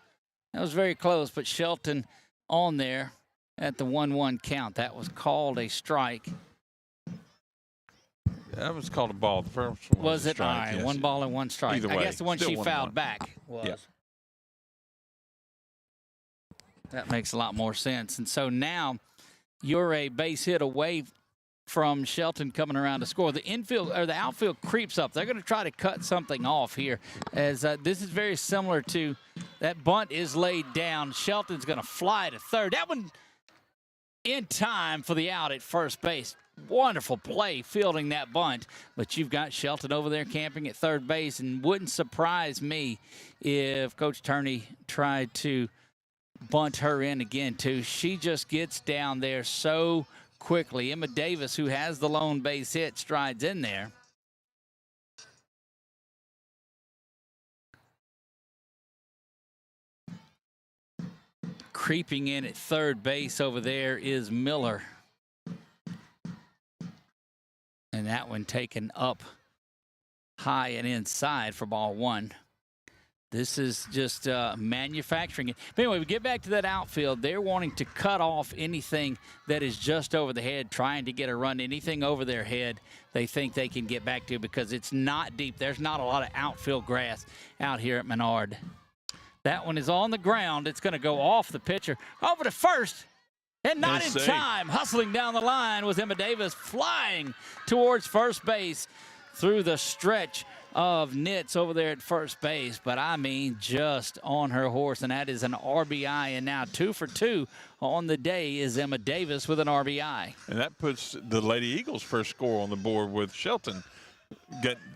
That was very close, but Shelton on there at the 1-1 count. That was called a strike. That was called a ball. The first one was it? strike, All right, yes. 1 ball and 1 strike. Either way, I guess the one still she 1-1. fouled back was. Yeah. That makes a lot more sense. And so now you're a base hit away from Shelton coming around to score. The infield or the outfield creeps up. They're going to try to cut something off here, as this is very similar to that bunt is laid down. Shelton's going to fly to third. That one in time for the out at first base. Wonderful play fielding that bunt, but you've got Shelton over there camping at third base, and wouldn't surprise me if Coach Turney tried to bunt her in again too. She just gets down there so quickly. Emma Davis, who has the lone base hit, strides in there. Creeping in at third base over there is Miller. And that one taken up high and inside for ball one. This is just manufacturing it. But anyway, we get back to that outfield. They're wanting to cut off anything that is just over the head, trying to get a run. Anything over their head, they think they can get back to because it's not deep. There's not a lot of outfield grass out here at Menard. That one is on the ground. It's going to go off the pitcher. Over to first. And not in time. Hustling down the line was Emma Davis, flying towards first base through the stretch of Nitz over there at first base. But I mean, just on her horse, and that is an RBI. And now 2 for 2 on the day is Emma Davis with an RBI. And that puts the Lady Eagles' first score on the board with Shelton.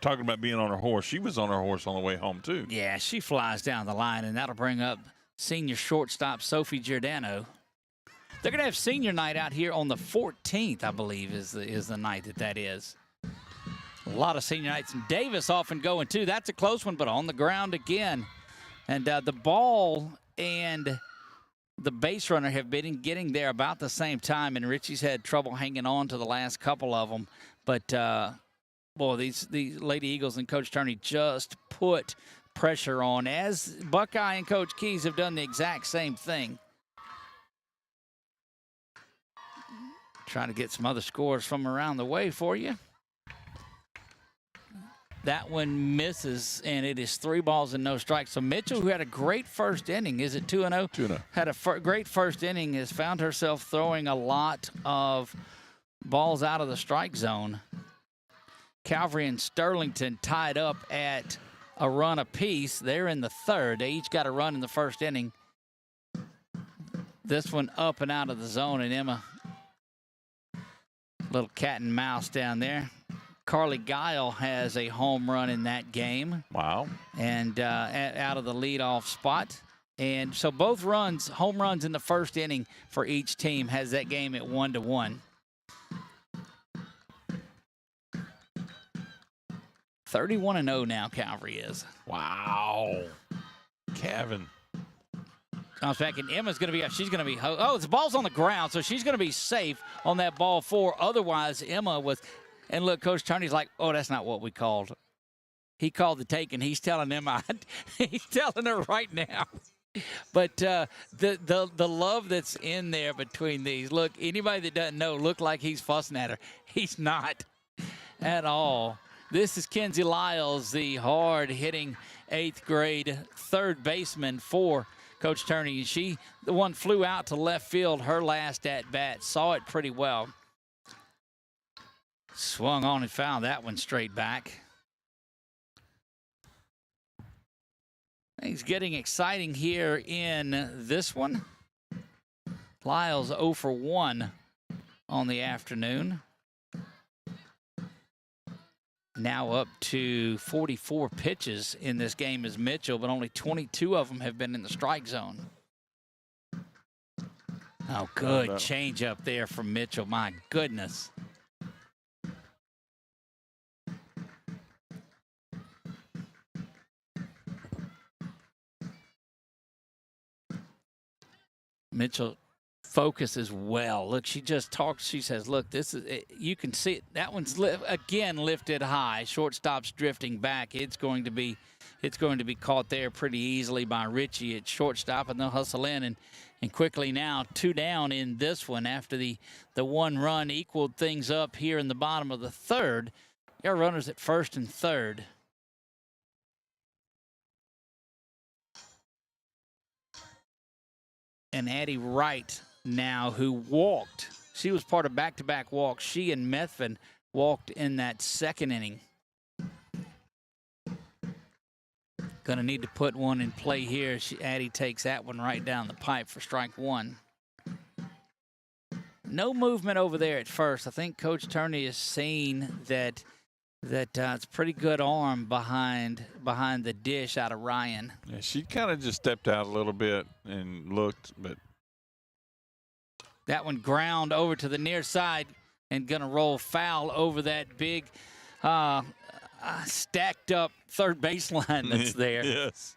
Talking about being on her horse. She was on her horse on the way home, too. Yeah, she flies down the line, and that'll bring up senior shortstop Sophie Giordano. They're going to have senior night out here on the 14th, I believe, is the night that is. A lot of senior nights. And Davis often going, too. That's a close one, but on the ground again. And the ball and the base runner have been getting there about the same time, and Richie's had trouble hanging on to the last couple of them. But, boy, these Lady Eagles and Coach Turney just put pressure on, as Buckeye and Coach Keys have done the exact same thing. Trying to get some other scores from around the way for you. That one misses, and it is 3 balls and no strikes. So Mitchell, who had a great first inning, is it 2-0? 2-0. Had a great first inning, has found herself throwing a lot of balls out of the strike zone. Calvary and Sterlington tied up at a run apiece. They're in the third. They each got a run in the first inning. This one up and out of the zone, and Emma, little cat and mouse down there. Carly Guile has a home run in that game. Wow. And out of the leadoff spot. And so both runs, home runs in the first inning for each team, has that game at 1-1. 31-0 now, Calvary is. Wow. Kevin. Comes back, and Emma's going to be, she's going to be, oh, the ball's on the ground, so she's going to be safe on that ball 4. Otherwise, Emma was, and look, Coach Turney's like, oh, that's not what we called. He called the take, and he's telling Emma, he's telling her right now. But the love that's in there between these, look, anybody that doesn't know, look like he's fussing at her. He's not at all. This is Kenzie Lyles, the hard-hitting 8th grade third baseman for Coach Turney. The one flew out to left field her last at-bat, saw it pretty well. Swung on and found that one straight back. Things getting exciting here in this one. Lyles 0 for 1 on the afternoon. Now up to 44 pitches in this game is Mitchell, but only 22 of them have been in the strike zone. Oh, good change up there from Mitchell. My goodness. Mitchell focuses well. Look, she just talks. She says, look, this is, you can see it. That one's again lifted high. Shortstop's drifting back. It's going to be caught there pretty easily by Richie at shortstop, and they'll hustle in and quickly now 2 down in this one after the 1 run equaled things up here in the bottom of the third. Got runners at first and third. And Addie Wright now, who walked. She was part of back-to-back walks. She and Methvin walked in that second inning. Going to need to put one in play here. Addie takes that one right down the pipe for strike 1. No movement over there at first. I think Coach Turney has seen that it's pretty good arm behind the dish out of Ryan. Yeah, she kind of just stepped out a little bit and looked, but that one ground over to the near side and going to roll foul over that big stacked up third baseline that's there. Yes.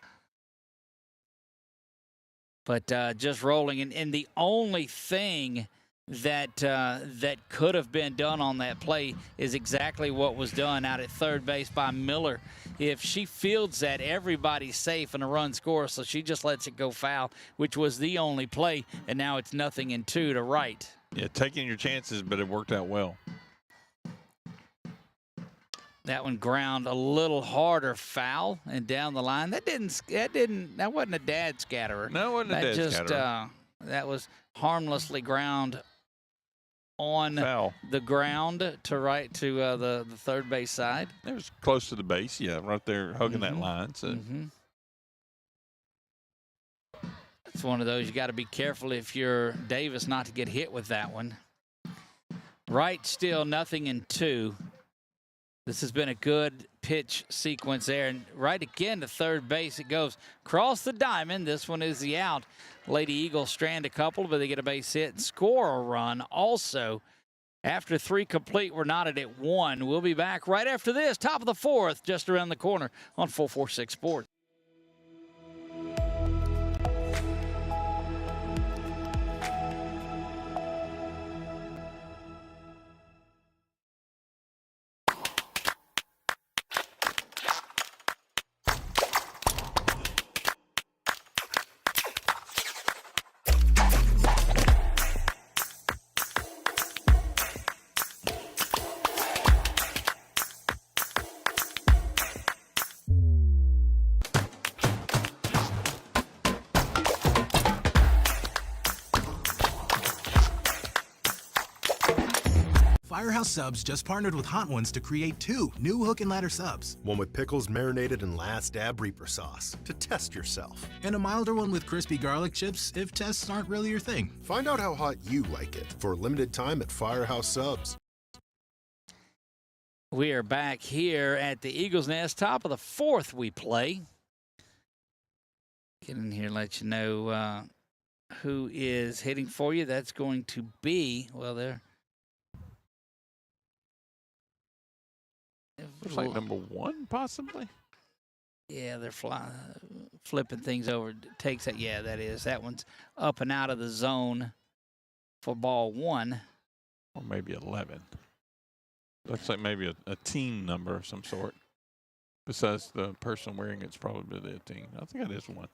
But just rolling. And the only thing that that could have been done on that play is exactly what was done out at third base by Miller. If she fields that, everybody's safe and a run scores, so she just lets it go foul, which was the only play, and now it's 0-2 to right. Yeah, taking your chances, but it worked out well. That one ground a little harder, foul, and down the line. That wasn't a dad scatterer. No, it wasn't a dad scatterer. That was harmlessly ground on Foul. the ground to the third base side. It was close to the base, yeah, right there hugging that line. So. It's one of those you got to be careful if you're Davis not to get hit with that one. Right, still 0-2. This has been a good pitch sequence there. And right again to third base it goes. Cross the diamond. This one is the out. Lady Eagles strand a couple, but they get a base hit and score a run. Also, after 3 complete, we're knotted at 1. We'll be back right after this. Top of the 4th, just around the corner on 446 Sports. Firehouse Subs just partnered with Hot Ones to create 2 new hook and ladder subs. One with pickles marinated in Last Dab Reaper sauce to test yourself. And a milder one with crispy garlic chips if tests aren't really your thing. Find out how hot you like it for a limited time at Firehouse Subs. We are back here at the Eagles Nest. Top of the 4th we play. Get in here and let you know who is hitting for you. That's going to be, well, they're Looks like number 1, possibly. Yeah, they're flipping things over. Takes it. Yeah, that is. That one's up and out of the zone for ball 1. Or maybe 11. Looks like maybe a team number of some sort. Besides the person wearing it's probably a team. I think that is 1.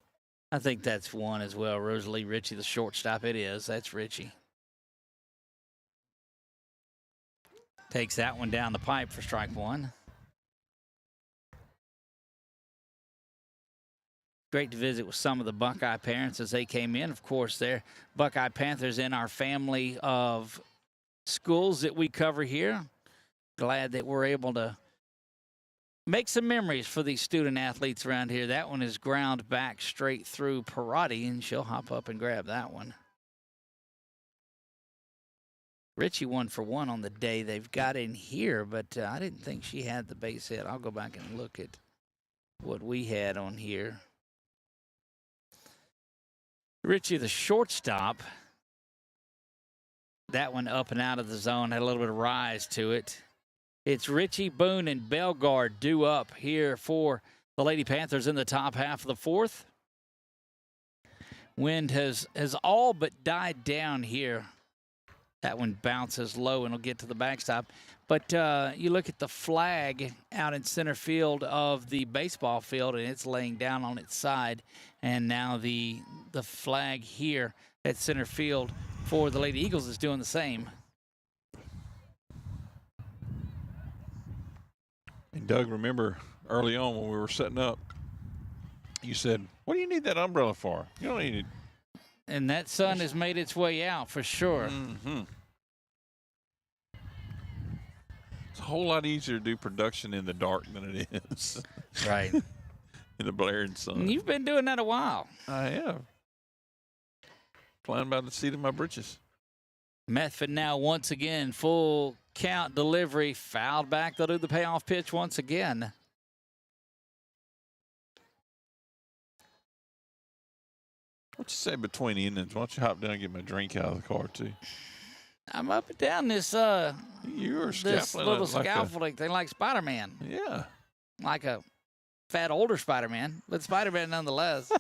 I think that's 1 as well. Rosalie Ritchie, the shortstop. It is. That's Ritchie. Takes that one down the pipe for strike 1. Great to visit with some of the Buckeye parents as they came in. Of course, they're Buckeye Panthers in our family of schools that we cover here. Glad that we're able to make some memories for these student athletes around here. That one is ground back straight through Parati, and she'll hop up and grab that one. Ritchie 1 for 1 on the day they've got in here, but I didn't think she had the base hit. I'll go back and look at what we had on here. Ritchie, the shortstop, that one up and out of the zone, had a little bit of rise to it. It's Ritchie, Boone, and Bellegarde due up here for the Lady Panthers in the top half of the 4th. Wind has all but died down here. That one bounces low and will get to the backstop. But you look at the flag out in center field of the baseball field, and it's laying down on its side. And now the flag here at center field for the Lady Eagles is doing the same. And Doug, remember early on when we were setting up, you said, what do you need that umbrella for? You don't need it. And that sun has made its way out for sure. Mm-hmm. It's a whole lot easier to do production in the dark than it is. Right. In the blaring sun. You've been doing that a while. I have. Flying by the seat of my britches. Methvin now once again, full count delivery, fouled back. They'll do the payoff pitch once again. What you say between innings? Why don't you hop down and get my drink out of the car, too? I'm up and down this this little scaffolding thing like Spider-Man. Yeah. Like a fat older Spider-Man, but Spider-Man nonetheless.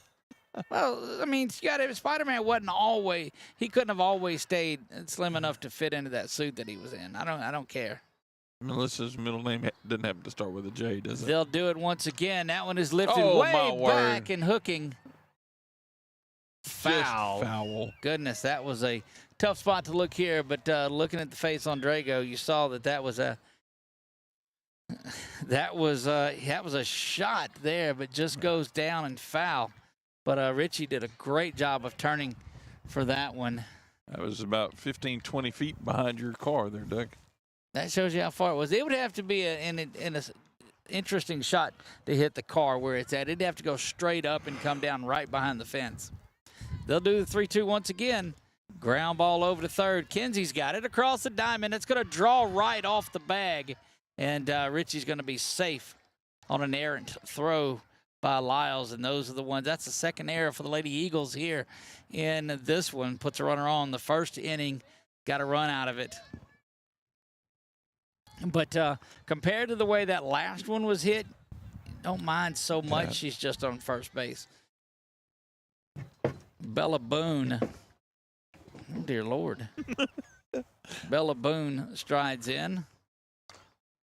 Well, I mean, Spider-Man wasn't always. He couldn't have always stayed slim enough to fit into that suit that he was in. I don't care. Melissa's middle name doesn't happen to start with a J, does it? They'll do it once again. That one is lifted way back and hooking. Foul. Just foul. Goodness, that was a tough spot to look here. But looking at the face on Drago, you saw that was a shot there, but just goes down and foul. But Richie did a great job of turning for that one. That was about 15, 20 feet behind your car there, Doug. That shows you how far it was. It would have to be an interesting shot to hit the car where it's at. It'd have to go straight up and come down right behind the fence. They'll do the 3-2 once again. Ground ball over to third. Kenzie's got it across the diamond. It's going to draw right off the bag. And Richie's going to be safe on an errant throw by Lyles. And those are the ones. That's the second error for the Lady Eagles here in this one. Puts a runner on the first inning. Got a run out of it. But compared to the way that last one was hit, don't mind so much. She's just on first base. Bella Boone. Oh, dear Lord. Bella Boone strides in.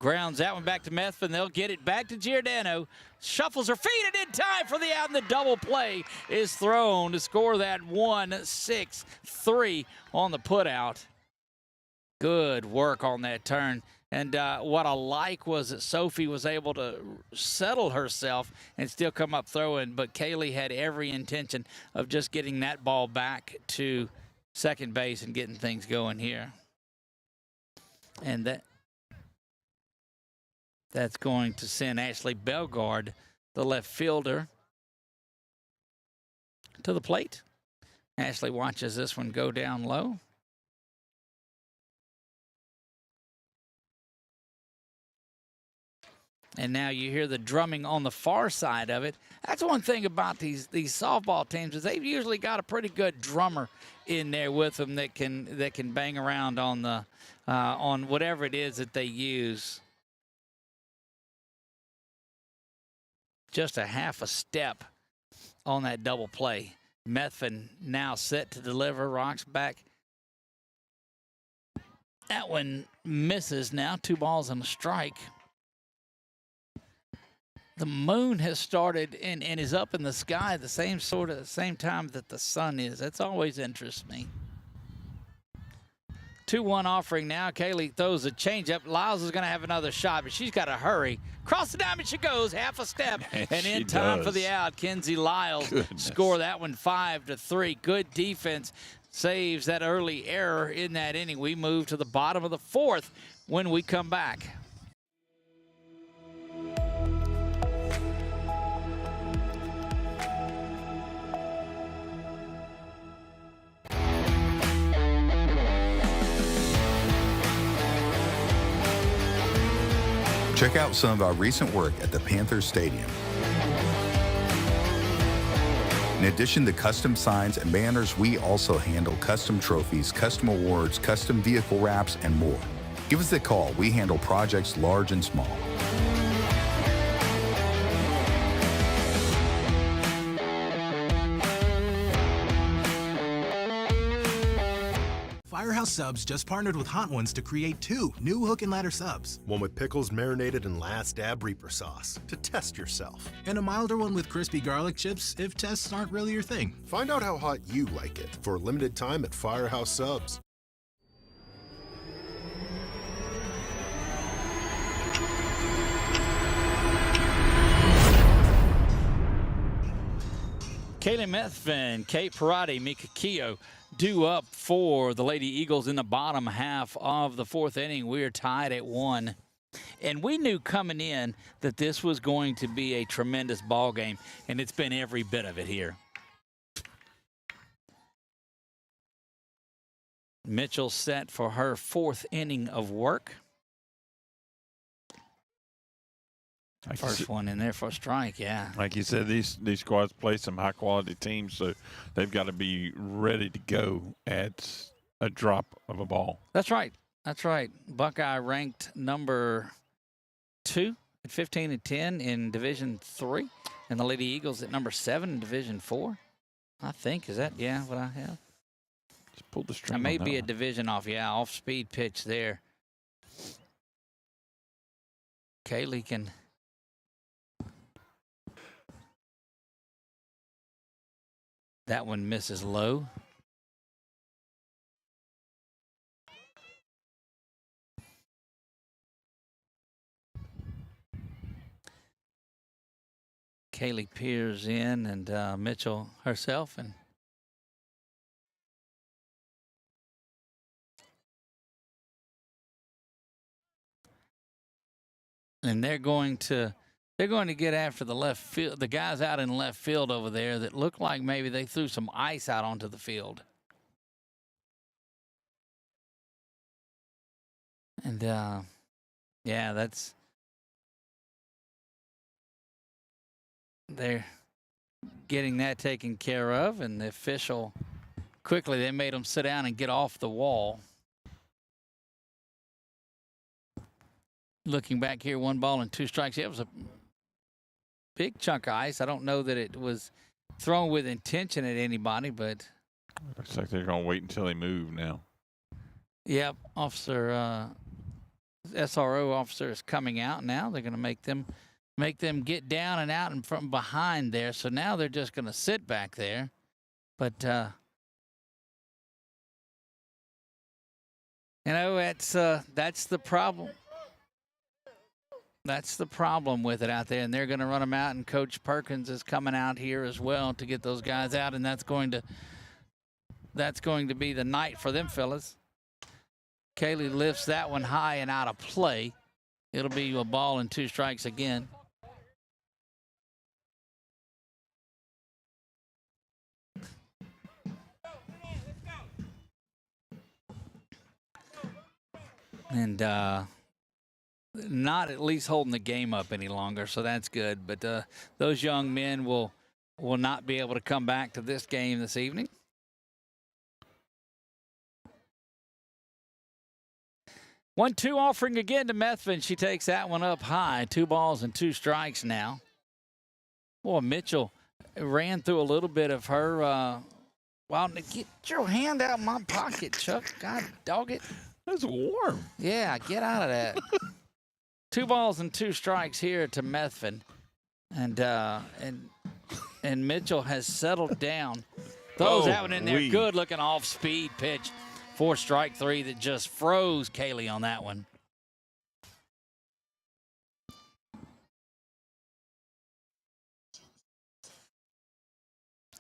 Grounds that one back to Methvin. They'll get it back to Giordano. Shuffles her feet and in time for the out, and the double play is thrown to score that 1-6-3 on the putout. Good work on that turn. And what I like was that Sophie was able to settle herself and still come up throwing, but Kaylee had every intention of just getting that ball back to second base and getting things going here. And that's going to send Ashley Bellegarde, the left fielder, to the plate. Ashley watches this one go down low. And now you hear the drumming on the far side of it. That's one thing about these softball teams is they've usually got a pretty good drummer in there with them that can bang around on the on whatever it is that they use. Just a half a step on that double play. Methvin now set to deliver. Rocks back. That one misses now. 2 balls and a strike. The moon has started and is up in the sky the same time that the sun is. That's always interests me. 2-1 offering now. Kaylee throws a changeup. Lyles is going to have another shot, but she's got to hurry. Cross the diamond she goes, half a step, and in time for the out. Kenzie Lyles score that one 5-3. Good defense saves that early error in that inning. We move to the bottom of the 4th when we come back. Check out some of our recent work at the Panthers Stadium. In addition to custom signs and banners, we also handle custom trophies, custom awards, custom vehicle wraps, and more. Give us a call. We handle projects large and small. Firehouse Subs just partnered with Hot Ones to create 2 new hook and ladder subs. One with pickles marinated in Last Dab Reaper sauce to test yourself. And a milder one with crispy garlic chips if tests aren't really your thing. Find out how hot you like it for a limited time at Firehouse Subs. Kaylee Methvin, Kate Parati, Mika Keogh due up for the Lady Eagles in the bottom half of the 4th inning. We're tied at 1. And we knew coming in that this was going to be a tremendous ball game, and it's been every bit of it here. Mitchell set for her 4th inning of work. First one in there for a strike, yeah. Like you said, these squads play some high-quality teams, so they've got to be ready to go at a drop of a ball. That's right. That's right. Buckeye ranked number 2 at 15-10 in Division III, and the Lady Eagles at number 7 in Division IV. I think, is that, yeah, what I have? Just pull the string. That may on be that a one. division off, yeah, off-speed pitch there. Kaylee can. That one misses low. Kaylee peers in, and Mitchell herself, and they're going to get after the left field, the guys out in left field over there that look like maybe they threw some ice out onto the field. And yeah, they're getting that taken care of, and the official quickly, they made them sit down and get off the wall. Looking back here, 1 ball and 2 strikes. It was a big chunk of ice. I don't know that it was thrown with intention at anybody, but Looks like they're going to wait until they move now. yep, officer, SRO officer is coming out now. They're going to make them get down and out and from behind there. So now they're just going to sit back there. But you know, that's the problem. That's the problem with it out there, and they're going to run them out, and Coach Perkins is coming out here as well to get those guys out, and that's going to be the night for them fellas. Kaylee lifts that one high and out of play. It'll be a ball and 2 strikes again. And not at least holding the game up any longer, so that's good. But those young men will not be able to come back to this game this evening. One, 2 offering again to Methvin. She takes that one up high. 2 balls and 2 strikes now. Boy, Mitchell ran through a little bit of her. Well, get your hand out of my pocket, Chuck. God dog it. It's warm. Yeah, get out of that. 2 balls and 2 strikes here to Methvin. And Mitchell has settled down. Throws that one in there. Good looking off speed pitch for strike 3 that just froze Kaylee on that one.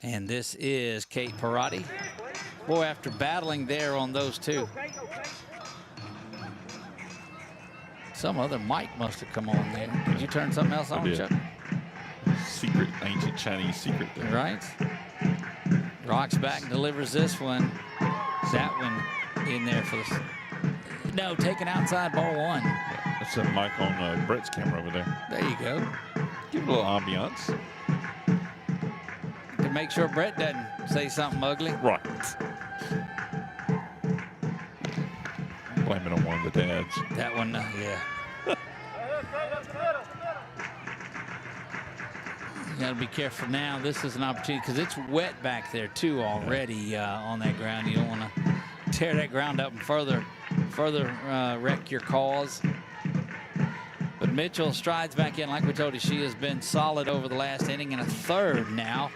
And this is Kate Perotti. Boy, after battling there on those 2. Some other mic must have come on there. Did you turn something else on, Chuck? Secret, ancient Chinese secret there. Right. Rocks back and delivers this one. That one in there for the... No, taken outside, ball 1. That's a mic on Brett's camera over there. There you go. Give it a little ambiance. To make sure Brett doesn't say something ugly. Right. Blame it on one of the dads. That one, yeah. You got to be careful now. This is an opportunity because it's wet back there too already on that ground. You don't want to tear that ground up and further wreck your cause. But Mitchell strides back in. Like we told you, she has been solid over the last inning and a third now.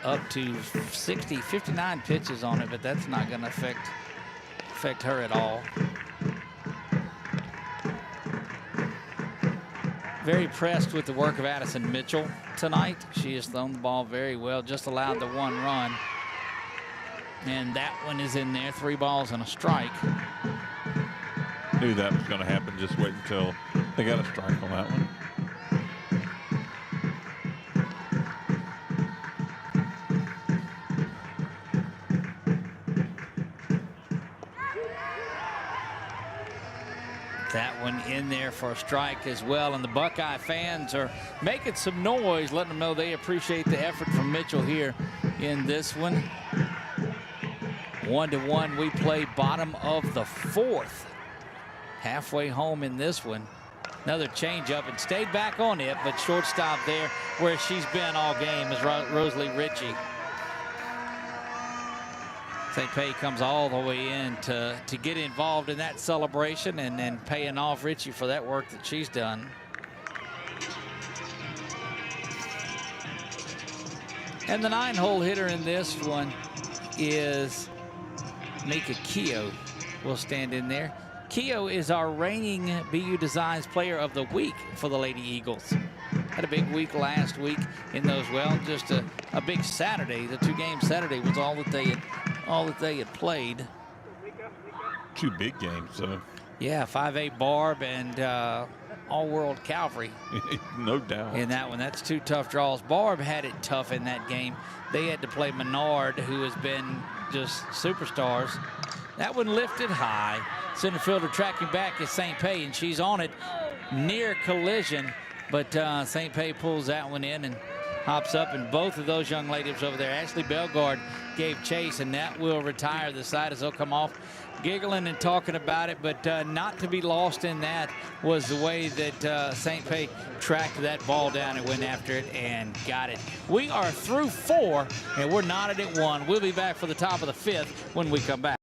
Up to 59 pitches on it, but that's not going to affect her at all. Very impressed with the work of Addison Mitchell tonight. She has thrown the ball very well, just allowed the 1 run. And that one is in there, 3 balls and a strike. Knew that was going to happen. Just wait until they got a strike on that one. That one in there for a strike as well. And the Buckeye fans are making some noise, letting them know they appreciate the effort from Mitchell here in this one. 1-1, we play bottom of the 4th. Halfway home in this one. Another changeup and stayed back on it, but shortstop there where she's been all game is Rosalie Ritchie. St. Pei comes all the way in to get involved in that celebration and then paying off Ritchie for that work that she's done. And the 9-hole hitter in this one is Mika Keogh. Will stand in there. Keogh is our reigning BU Designs Player of the Week for the Lady Eagles. Had a big week last week in those. Well, just a big Saturday. The 2-game Saturday was all that they had played. 2 big games. Yeah, 5A Barb and All-World Calvary. No doubt. In that one, that's 2 tough draws. Barb had it tough in that game. They had to play Menard, who has been just superstars. That one lifted high. Center fielder tracking back is St. Pei, and she's on it near collision. But St. Pei pulls that one in and hops up. And both of those young ladies over there, Ashley Bellegarde gave chase, and that will retire the side as they'll come off giggling and talking about it. But not to be lost in that was the way that St. Pei tracked that ball down and went after it and got it. We are through 4, and we're knotted at 1. We'll be back for the top of the 5th when we come back.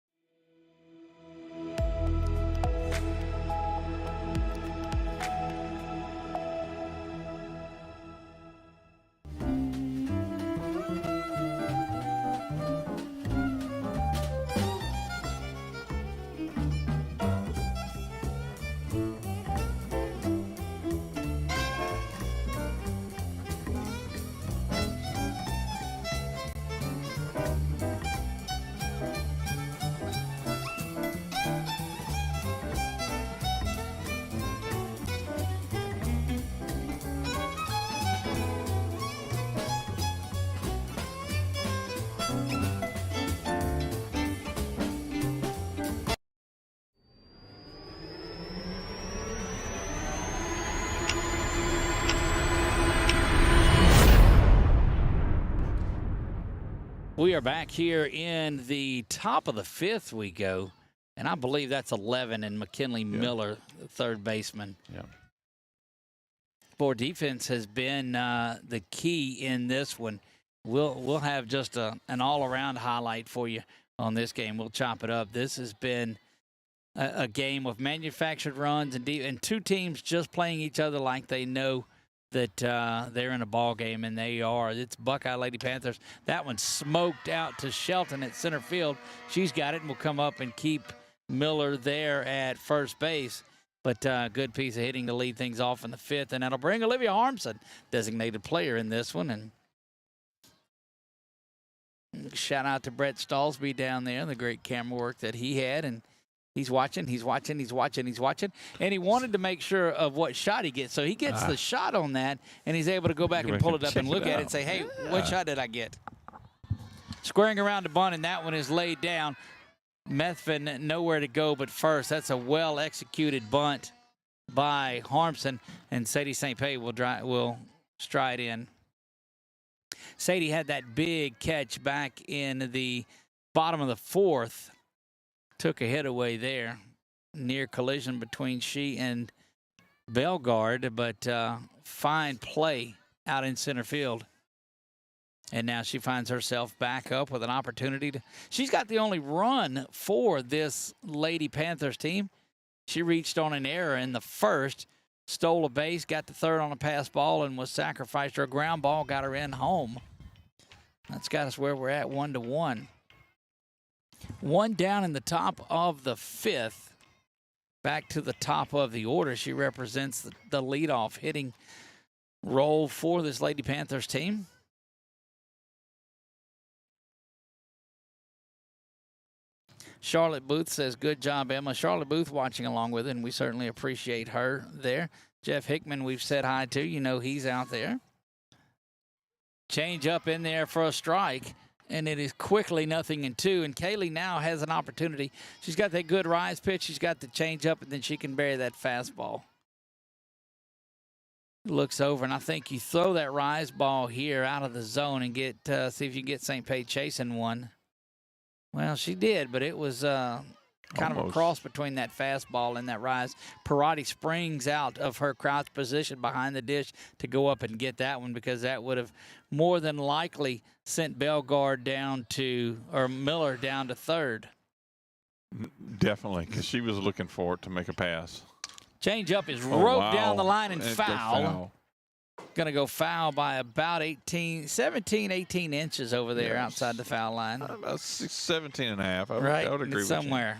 We are back here in the top of the 5th we go, and I believe that's 11 and McKinley Miller, the third baseman. Yeah. Boy, defense has been the key in this one. We'll have just an all-around highlight for you on this game. We'll chop it up. This has been a game of manufactured runs and 2 teams just playing each other like they know that they're in a ball game, and they are. It's Buckeye Lady Panthers. That one smoked out to Shelton at center field. She's got it and will come up and keep Miller there at first base. But good piece of hitting to lead things off in the 5th, and that'll bring Olivia Harmson, designated player in this one. And shout out to Brett Stallsby down there, the great camera work that he had. And he's watching, and he wanted to make sure of what shot he gets. So he gets the shot on that, and he's able to go back and pull it up and look at it and say, hey, what shot did I get? Squaring around the bunt, and that one is laid down. Methvin nowhere to go but first. That's a well-executed bunt by Harmson, and Sadie St. Pei will stride in. Sadie had that big catch back in the bottom of the 4th. Took a hit away there. Near collision between she and Bellegarde, but fine play out in center field. And now she finds herself back up with an opportunity to. She's got the only run for this Lady Panthers team. She reached on an error in the 1st, stole a base, got the 3rd on a pass ball, and was sacrificed. Her ground ball got her in home. That's got us where we're at, 1-1. 1 down in the top of the 5th. Back to the top of the order. She represents the leadoff hitting role for this Lady Panthers team. Charlotte Booth says, good job, Emma. Charlotte Booth watching along with it, and we certainly appreciate her there. Jeff Hickman, we've said hi to. You know he's out there. Change up in there for a strike, and it is quickly 0-2. And Kaylee now has an opportunity. She's got that good rise pitch. She's got the change up, and then she can bury that fastball. Looks over, and I think you throw that rise ball here out of the zone and get see if you can get St. Pei chasing one. Well, she did, but it was kind of a cross between that fastball and that rise. Parati springs out of her crouch position behind the dish to go up and get that one, because that would have more than likely sent Bellegarde down to, or Miller down to third. Definitely, because she was looking for it to make a pass. Change up is roped down the line and foul. Going to go foul by about 17, 18 inches over there outside the foul line. About 17 and a half. I would agree with you.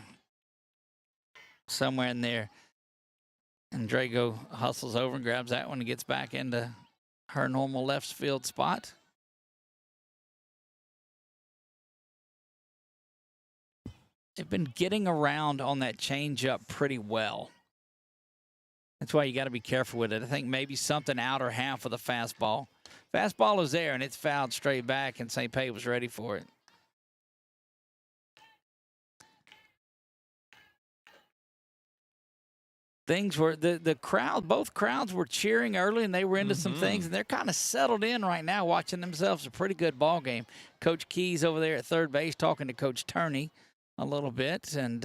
Somewhere in there. And Drago hustles over and grabs that one and gets back into her normal left field spot. They've been getting around on that changeup pretty well. That's why you got to be careful with it. I think maybe something outer half of the fastball. Fastball is there, and it's fouled straight back, and St. Pé was ready for it. Things were, the crowd, both crowds were cheering early, and they were into some things, and they're kind of settled in right now, watching themselves a pretty good ball game. Coach Keys over there at third base talking to Coach Turney a little bit, and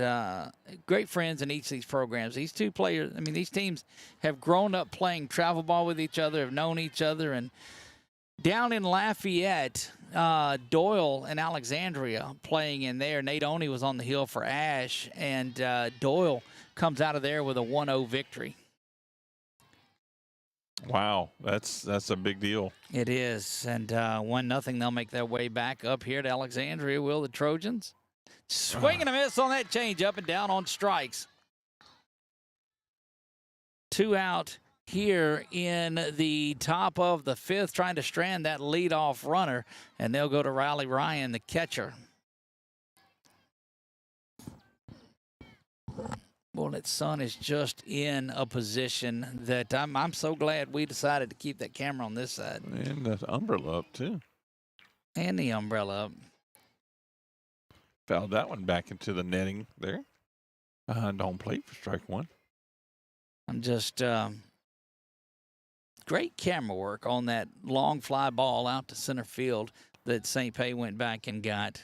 great friends in each of these programs. These two players, I mean, these teams have grown up playing travel ball with each other, have known each other, and down in Lafayette, Doyle and Alexandria playing in there. Nate Oney was on the hill for Ash, and Doyle comes out of there with a 1-0 victory. Wow, that's a big deal. It is, and 1-0, they'll make their way back up here to Alexandria, will the Trojans? Swing and a miss on that change, up and down on strikes. 2 out here in the top of the 5th, trying to strand that leadoff runner, and they'll go to Riley Ryan, the catcher. Well, that sun is just in a position that I'm so glad we decided to keep that camera on this side. And that umbrella up, too. And the umbrella up. Fouled that one back into the netting there. Don't plate for strike one. I'm just great camera work on that long fly ball out to center field that St. Pé went back and got.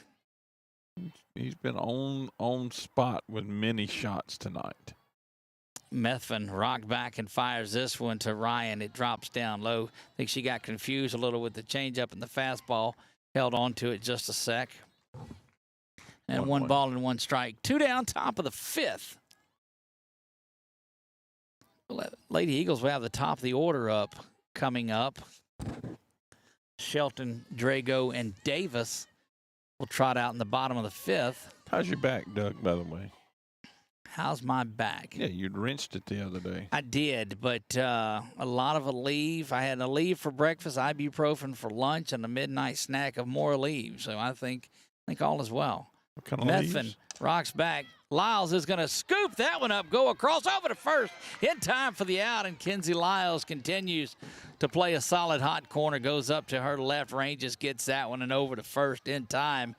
He's been on spot with many shots tonight. Methvin rocked back and fires this one to Ryan. It drops down low. I think she got confused a little with the changeup and the fastball. Held on to it just a sec. And one ball and 1 strike. 2 down, top of the 5th. Lady Eagles will have the top of the order up coming up. Shelton, Drago, and Davis will trot out in the bottom of the 5th. How's your back, Doug, by the way? How's my back? Yeah, you'd wrenched it the other day. I did, but a lot of Aleve. I had an Aleve for breakfast, ibuprofen for lunch, and a midnight snack of more Aleve. So I think all is well. What kind of Methvin rocks back. Lyles is going to scoop that one up, go across over to first in time for the out, and Kenzie Lyles continues to play a solid hot corner, goes up to her left, ranges, gets that one, and over to first in time.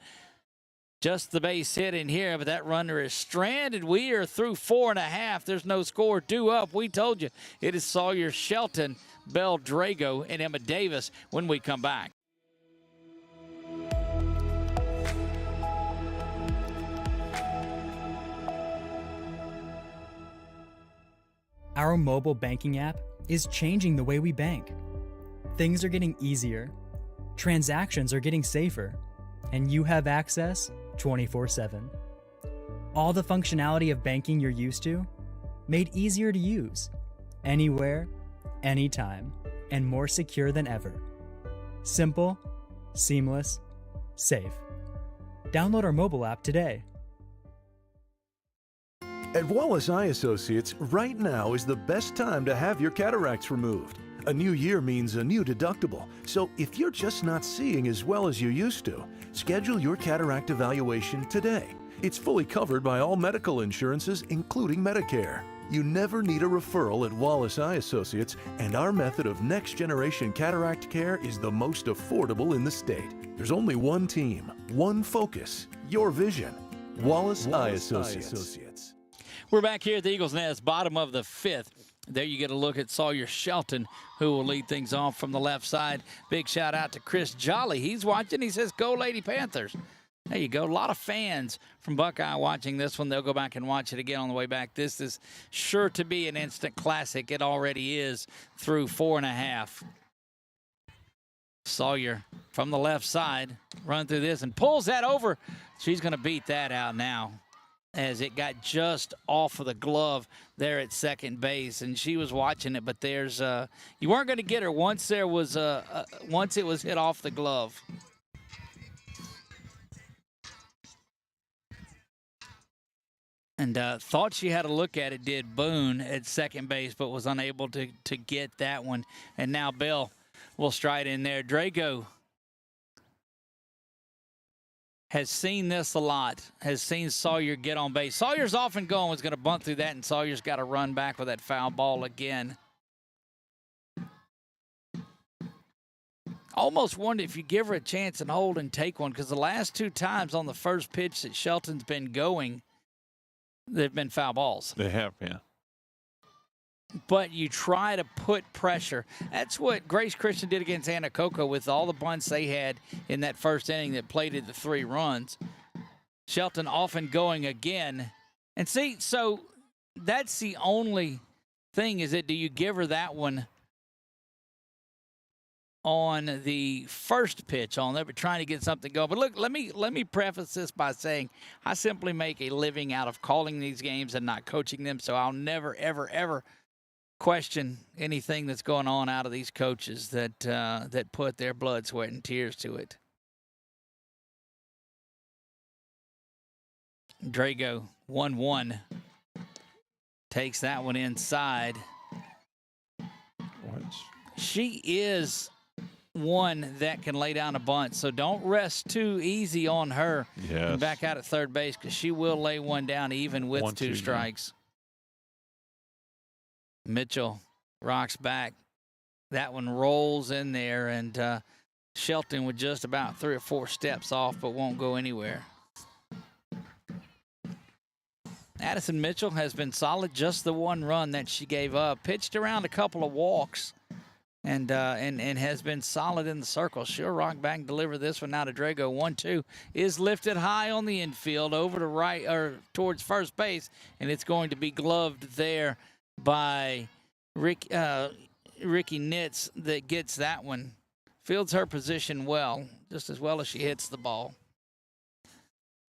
Just the base hit in here, but that runner is stranded. We are through 4.5. There's no score, 2 up. We told you it is Sawyer Shelton, Belle Drago, and Emma Davis when we come back. Our mobile banking app is changing the way we bank. Things are getting easier, transactions are getting safer, and you have access 24/7. All the functionality of banking you're used to, made easier to use, anywhere, anytime, and more secure than ever. Simple, seamless, safe. Download our mobile app today. At Wallace Eye Associates, right now is the best time to have your cataracts removed. A new year means a new deductible, so if you're just not seeing as well as you used to, schedule your cataract evaluation today. It's fully covered by all medical insurances, including Medicare. You never need a referral at Wallace Eye Associates, and our method of next-generation cataract care is the most affordable in the state. There's only one team, one focus, your vision. Wallace Eye Associates. We're back here at the Eagles Nest, bottom of the 5th. There you get a look at Sawyer Shelton, who will lead things off from the left side. Big shout out to Chris Jolly. He's watching. He says, "Go Lady Panthers." There you go. A lot of fans from Buckeye watching this one. They'll go back and watch it again on the way back. This is sure to be an instant classic. It already is through 4.5. Sawyer from the left side, run through this and pulls that over. She's going to beat that out now as it got just off of the glove there at second base. And she was watching it, but there's you weren't going to get her once there was once it was hit off the glove. And thought she had a look at it, did Boone at second base, but was unable to get that one. And now Bell will stride in there. Drago has seen this a lot, has seen Sawyer get on base. Sawyer's often going, was going to bunt through that, and Sawyer's got to run back with that foul ball again. Almost wonder if you give her a chance and hold and take one, because the last 2 times on the first pitch that Shelton's been going, they've been foul balls. They have, yeah. But you try to put pressure. That's what Grace Christian did against Anacoco with all the bunts they had in that first inning that plated the 3 runs. Shelton often going again. And see, so that's the only thing, is that do you give her that one on the first pitch on there, but trying to get something going. But look, let me preface this by saying I simply make a living out of calling these games and not coaching them, so I'll never, ever, ever question anything that's going on out of these coaches that put their blood, sweat, and tears to it. Drago 1-1 takes that one inside. She is one that can lay down a bunt, so don't rest too easy on her. Yes. Back out at third base, because she will lay one down even with 2 strikes. Mitchell rocks back. That one rolls in there, and Shelton with just about 3 or 4 steps off, but won't go anywhere. Addison Mitchell has been solid, just the 1 run that she gave up. Pitched around a couple of walks. And has been solid in the circle. She'll rock back and deliver this one now to Drago. 1-2 is lifted high on the infield over to right, or towards first base, and it's going to be gloved there by Ricky Nitz that gets that one. Fields her position well, just as well as she hits the ball.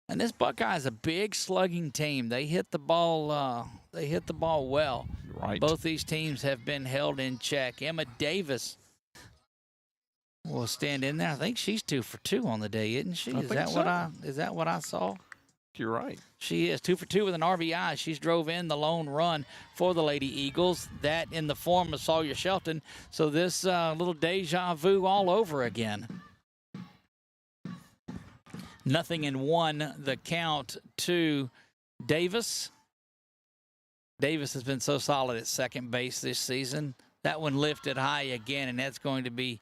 And this Buckeye is a big slugging team. They hit the ball. They hit the ball well. Right. Both these teams have been held in check. Emma Davis will stand in there. I think she's 2 for 2 on the day, isn't she? Is that what I saw? You're right. She is 2 for 2 with an RBI. She's drove in the lone run for the Lady Eagles. That in the form of Sawyer Shelton. So this little deja vu all over again. 0-1 the count to Davis. Davis has been so solid at second base this season. That one lifted high again, and that's going to be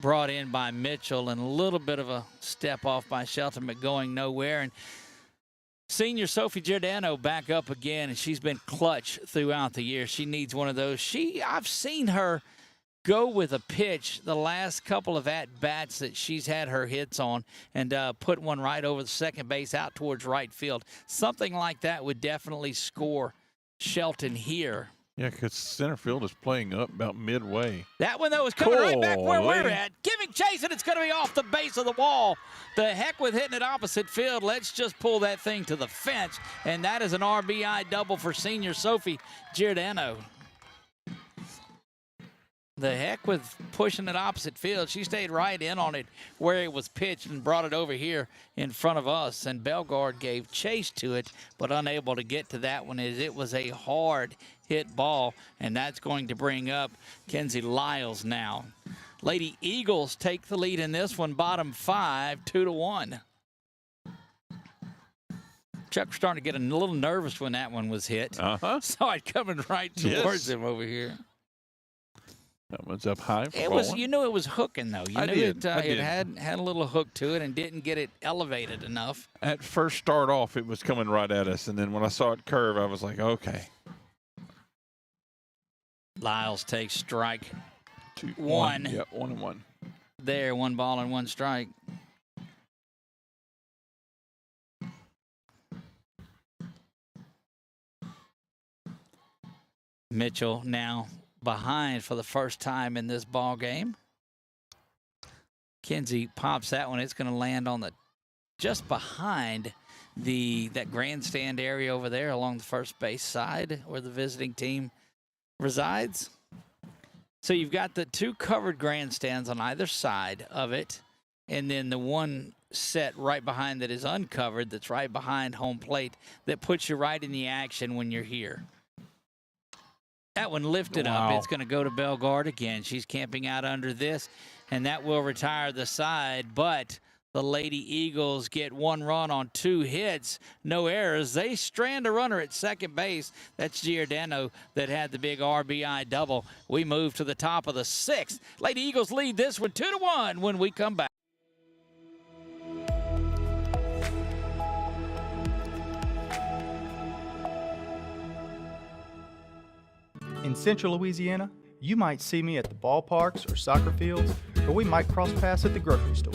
brought in by Mitchell, and a little bit of a step off by Shelton, but going nowhere. And senior Sophie Giordano back up again, and she's been clutch throughout the year. She needs one of those. I've seen her go with a pitch the last couple of at-bats that she's had her hits on, and put one right over the second base out towards right field. Something like that would definitely score Shelton here. Yeah, because center field is playing up about midway. That one, though, is coming right back where we're at. Giving chase, and it's going to be off the base of the wall. The heck with hitting it opposite field. Let's just pull that thing to the fence, and that is an RBI double for senior Sophie Giordano. The heck with pushing it opposite field. She stayed right in on it where it was pitched and brought it over here in front of us. And Bellegarde gave chase to it, but unable to get to that one as it was a hard hit ball. And that's going to bring up Kenzie Lyles now. Lady Eagles take the lead in this one, bottom 5, 2-1. Chuck was starting to get a little nervous when that one was hit. Saw it coming right towards him over here. That one's up high. It was, you knew it was hooking though. You knew it had a little hook to it and didn't get it elevated enough. At first start off, it was coming right at us, and then when I saw it curve, I was like, okay. Lyles takes strike 1. Yep, 1-1. There, 1 ball and 1 strike. Mitchell now behind for the first time in this ball game. Kinsey pops that one. It's going to land on the just behind that grandstand area over there along the first base side where the visiting team resides. So you've got the two covered grandstands on either side of it, and then the one set right behind that is uncovered that's right behind home plate that puts you right in the action when you're here. That one lifted up. It's going to go to Bellegarde again. She's camping out under this, and that will retire the side, but the Lady Eagles get one run on 2 hits, no errors. They strand a runner at second base. That's Giordano that had the big RBI double. We move to the top of the 6th. Lady Eagles lead this one 2-1 when we come back. In Central Louisiana, you might see me at the ballparks or soccer fields, or we might cross paths at the grocery store.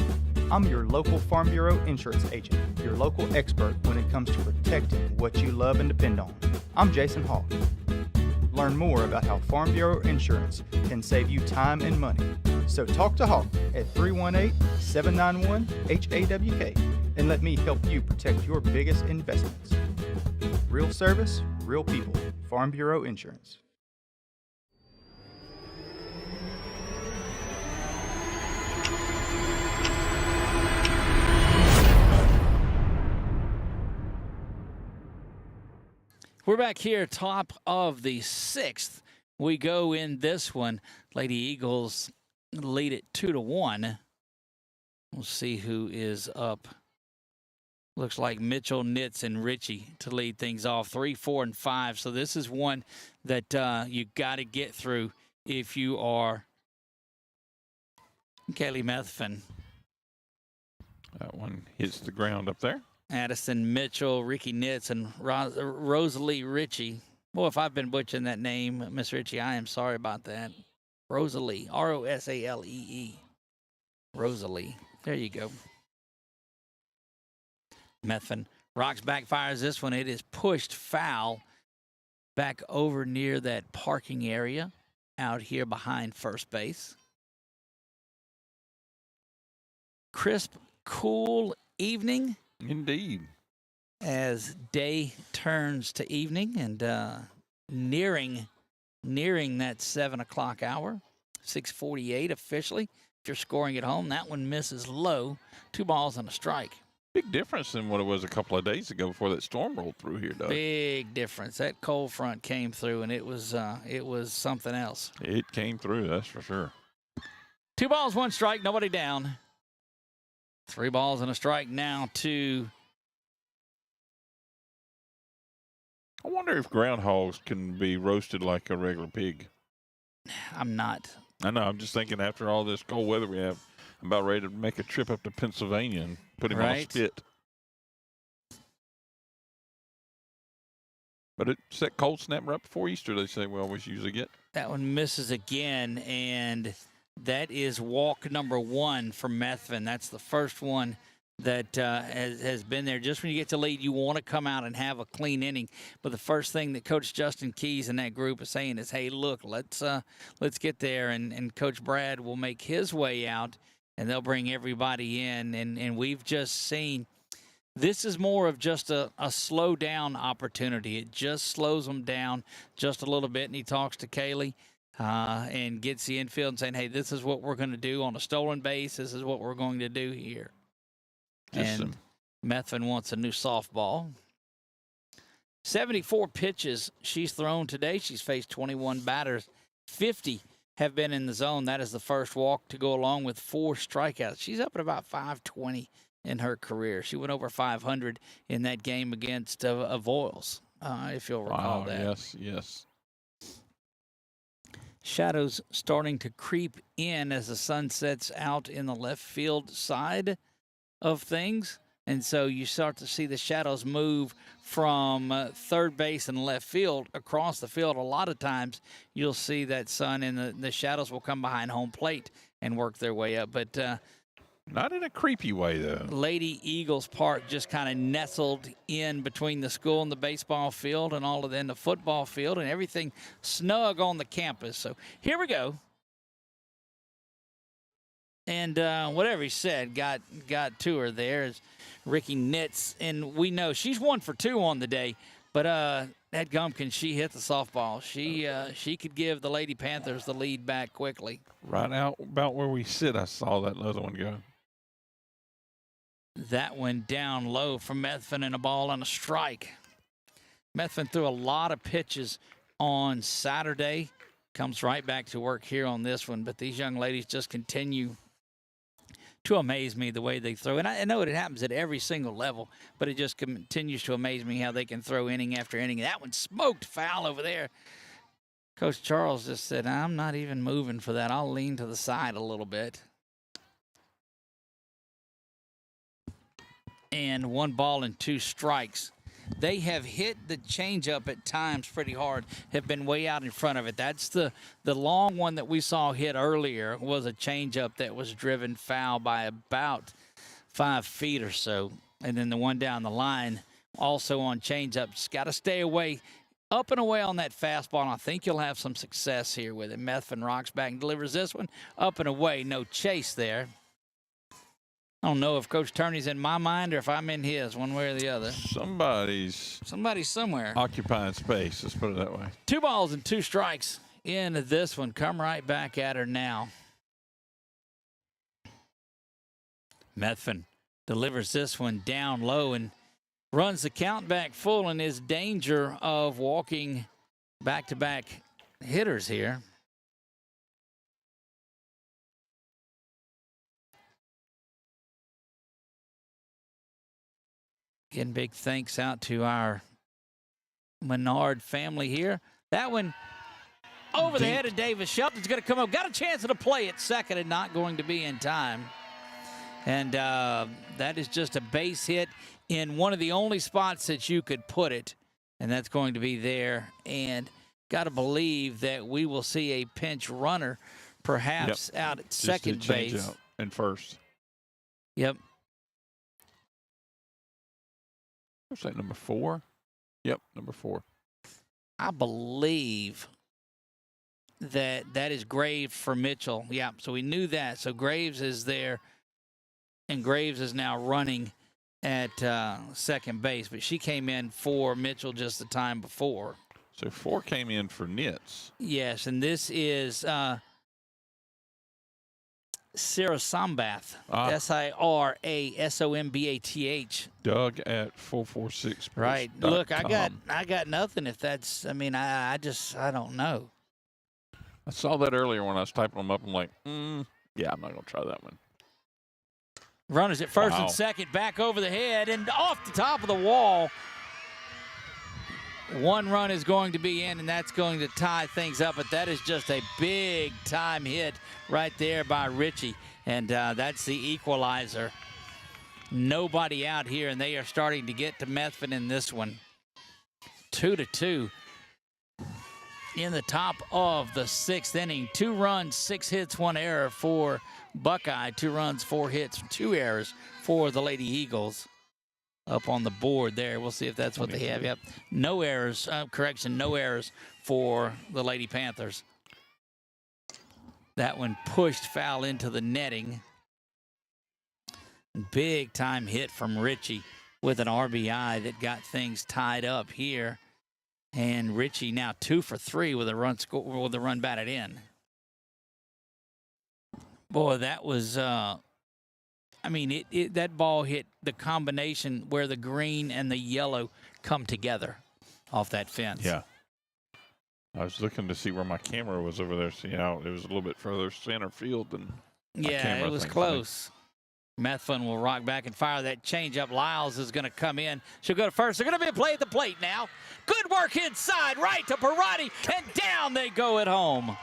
I'm your local Farm Bureau insurance agent, your local expert when it comes to protecting what you love and depend on. I'm Jason Hawk. Learn more about how Farm Bureau insurance can save you time and money. So talk to Hawk at 318-791-HAWK and let me help you protect your biggest investments. Real service, real people. Farm Bureau Insurance. We're back here, top of the 6th. We go in this one. Lady Eagles lead it 2-1. We'll see who is up. Looks like Mitchell, Nitz, and Ritchie to lead things off. 3, 4, and 5. So this is one that you got to get through if you are Kaylee Methvin. That one hits the ground up there. Addison Mitchell, Ricky Nitz, and Rosalie Ritchie. Boy, if I've been butchering that name, Miss Ritchie, I am sorry about that. Rosalie, Rosalee. Rosalie. There you go. Methvin rocks back, fires this one. It is pushed foul back over near that parking area out here behind first base. Crisp, cool evening. Indeed. As day turns to evening and nearing that 7 o'clock hour, 6:48 officially. If you're scoring at home, that one misses low. 2 balls and a strike. Big difference than what it was a couple of days ago before that storm rolled through here, Doug. Big difference. That cold front came through, and it was something else. It came through, that's for sure. 2 balls, 1 strike, nobody down. 3 balls and a strike now to. I wonder if groundhogs can be roasted like a regular pig. I'm not. I know. I'm just thinking after all this cold weather we have, I'm about ready to make a trip up to Pennsylvania and put him on a spit. But it's that cold snap right before Easter, they say we always usually get. That one misses again, and that is walk number 1 for Methvin. That's the first one that has been there. Just when you get to lead, you want to come out and have a clean inning. But the first thing that Coach Justin Keys and that group is saying is, hey, look, let's get there. And Coach Brad will make his way out, and they'll bring everybody in. And we've just seen this is more of just a slow down opportunity. It just slows them down just a little bit. And he talks to Kaylee and gets the infield and saying, hey, this is what we're going to do on a stolen base. This is what we're going to do here. And Methvin wants a new softball. 74 pitches she's thrown today. She's faced 21 batters. 50 have been in the zone. That is the first walk to go along with 4 strikeouts. She's up at about 520 in her career. She went over 500 in that game against Voiles, if you'll recall that. Yes. Shadows starting to creep in as the sun sets out in the left field side of things. And so you start to see the shadows move from third base and left field across the field. A lot of times you'll see that sun and the shadows will come behind home plate and work their way up. But Not in a creepy way, though. Lady Eagles Park just kind of nestled in between the school and the baseball field and all of the football field, and everything snug on the campus. So here we go. And whatever he said got to her there is Ricky Nitz. And we know she's 1 for 2 on the day. But that Gumpkin, she hit the softball. She could give the Lady Panthers the lead back quickly. Right out about where we sit, I saw that other one go. That went down low from Methvin and a ball on a strike. Methvin threw a lot of pitches on Saturday. Comes right back to work here on this one. But these young ladies just continue to amaze me the way they throw. And I know it happens at every single level, but it just continues to amaze me how they can throw inning after inning. That one smoked foul over there. Coach Charles just said, I'm not even moving for that. I'll lean to the side a little bit. And 1 ball and 2 strikes. They have hit the changeup at times pretty hard, have been way out in front of it. That's the long one that we saw hit earlier was a changeup that was driven foul by about 5 feet or so. And then the one down the line also on changeups. Got to stay away, up and away on that fastball, and I think you'll have some success here with it. Methvin rocks back and delivers this one up and away. No chase there. I don't know if Coach Turney's in my mind or if I'm in his, one way or the other. Somebody's somewhere. Occupying space, let's put it that way. 2 balls and 2 strikes in this one. Come right back at her now. Methvin delivers this one down low and runs the count back full and is danger of walking back-to-back hitters here. Again, big thanks out to our Menard family here. That one over the head of Davis. Shelton's going to come up. Got a chance to play at second and not going to be in time. And that is just a base hit in one of the only spots that you could put it. And that's going to be there. And got to believe that we will see a pinch runner perhaps out at second base. Out and first. Yep. What's that, number 4? Yep, number 4. I believe that is Graves for Mitchell. Yeah, so we knew that. So Graves is there, and Graves is now running at second base. But she came in for Mitchell just the time before. So 4 came in for Nitz. Yes, and this is Sarah Sombath, Sirasombath. Doug at 446Sports. Right. Look, I got nothing. If that's, I don't know. I saw that earlier when I was typing them up. I'm like, yeah, I'm not gonna try that one. Runners at first and second, back over the head and off the top of the wall. 1 run is going to be in, and that's going to tie things up. But that is just a big-time hit right there by Ritchie. And that's the equalizer. Nobody out here, and they are starting to get to Methvin in this one. 2-2 in the top of the 6th inning. 2 runs, 6 hits, 1 error for Buckeye. 2 runs, 4 hits, 2 errors for the Lady Eagles. Up on the board there. We'll see if that's what they have. Yep. No errors. No errors for the Lady Panthers. That one pushed foul into the netting. Big time hit from Ritchie with an RBI that got things tied up here. And Ritchie now 2 for 3 with a run batted in. Boy, that was that ball hit the combination where the green and the yellow come together off that fence. Yeah. I was looking to see where my camera was over there, see how it was a little bit further center field than my camera. It was close. Methvin will rock back and fire that changeup. Lyles is going to come in. She'll go to first. They're going to be a play at the plate now. Good work inside, right to Parati, and down they go at home.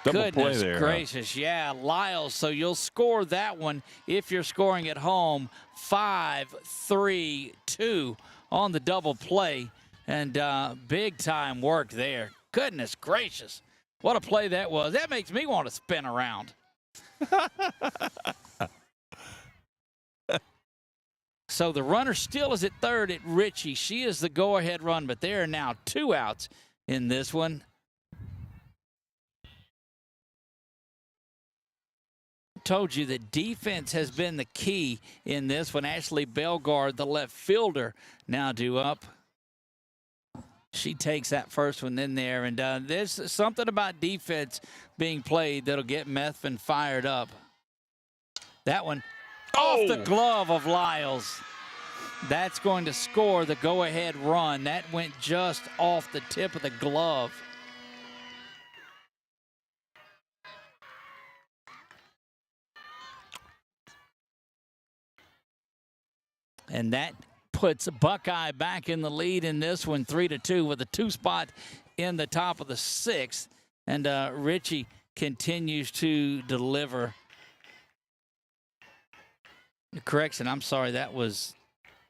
Double play there. Goodness gracious, yeah, Lyles. So you'll score that one if you're scoring at home. 5-3-2 on the double play, and big time work there. Goodness gracious, What a play that was. That makes me want to spin around. So the runner still is at third at Ritchie. She is the go-ahead run, but there are now 2 outs in this one. Told you that defense has been the key in this one. Ashley Bellegarde, the left fielder, now due up. She takes that first one in there, and there's something about defense being played that'll get Methvin fired up. That one off the glove of Lyles. That's going to score the go-ahead run. That went just off the tip of the glove. And that puts Buckeye back in the lead in this one, 3-2, with a 2 spot in the top of the 6th. And Ritchie continues to deliver. Correction, I'm sorry, that was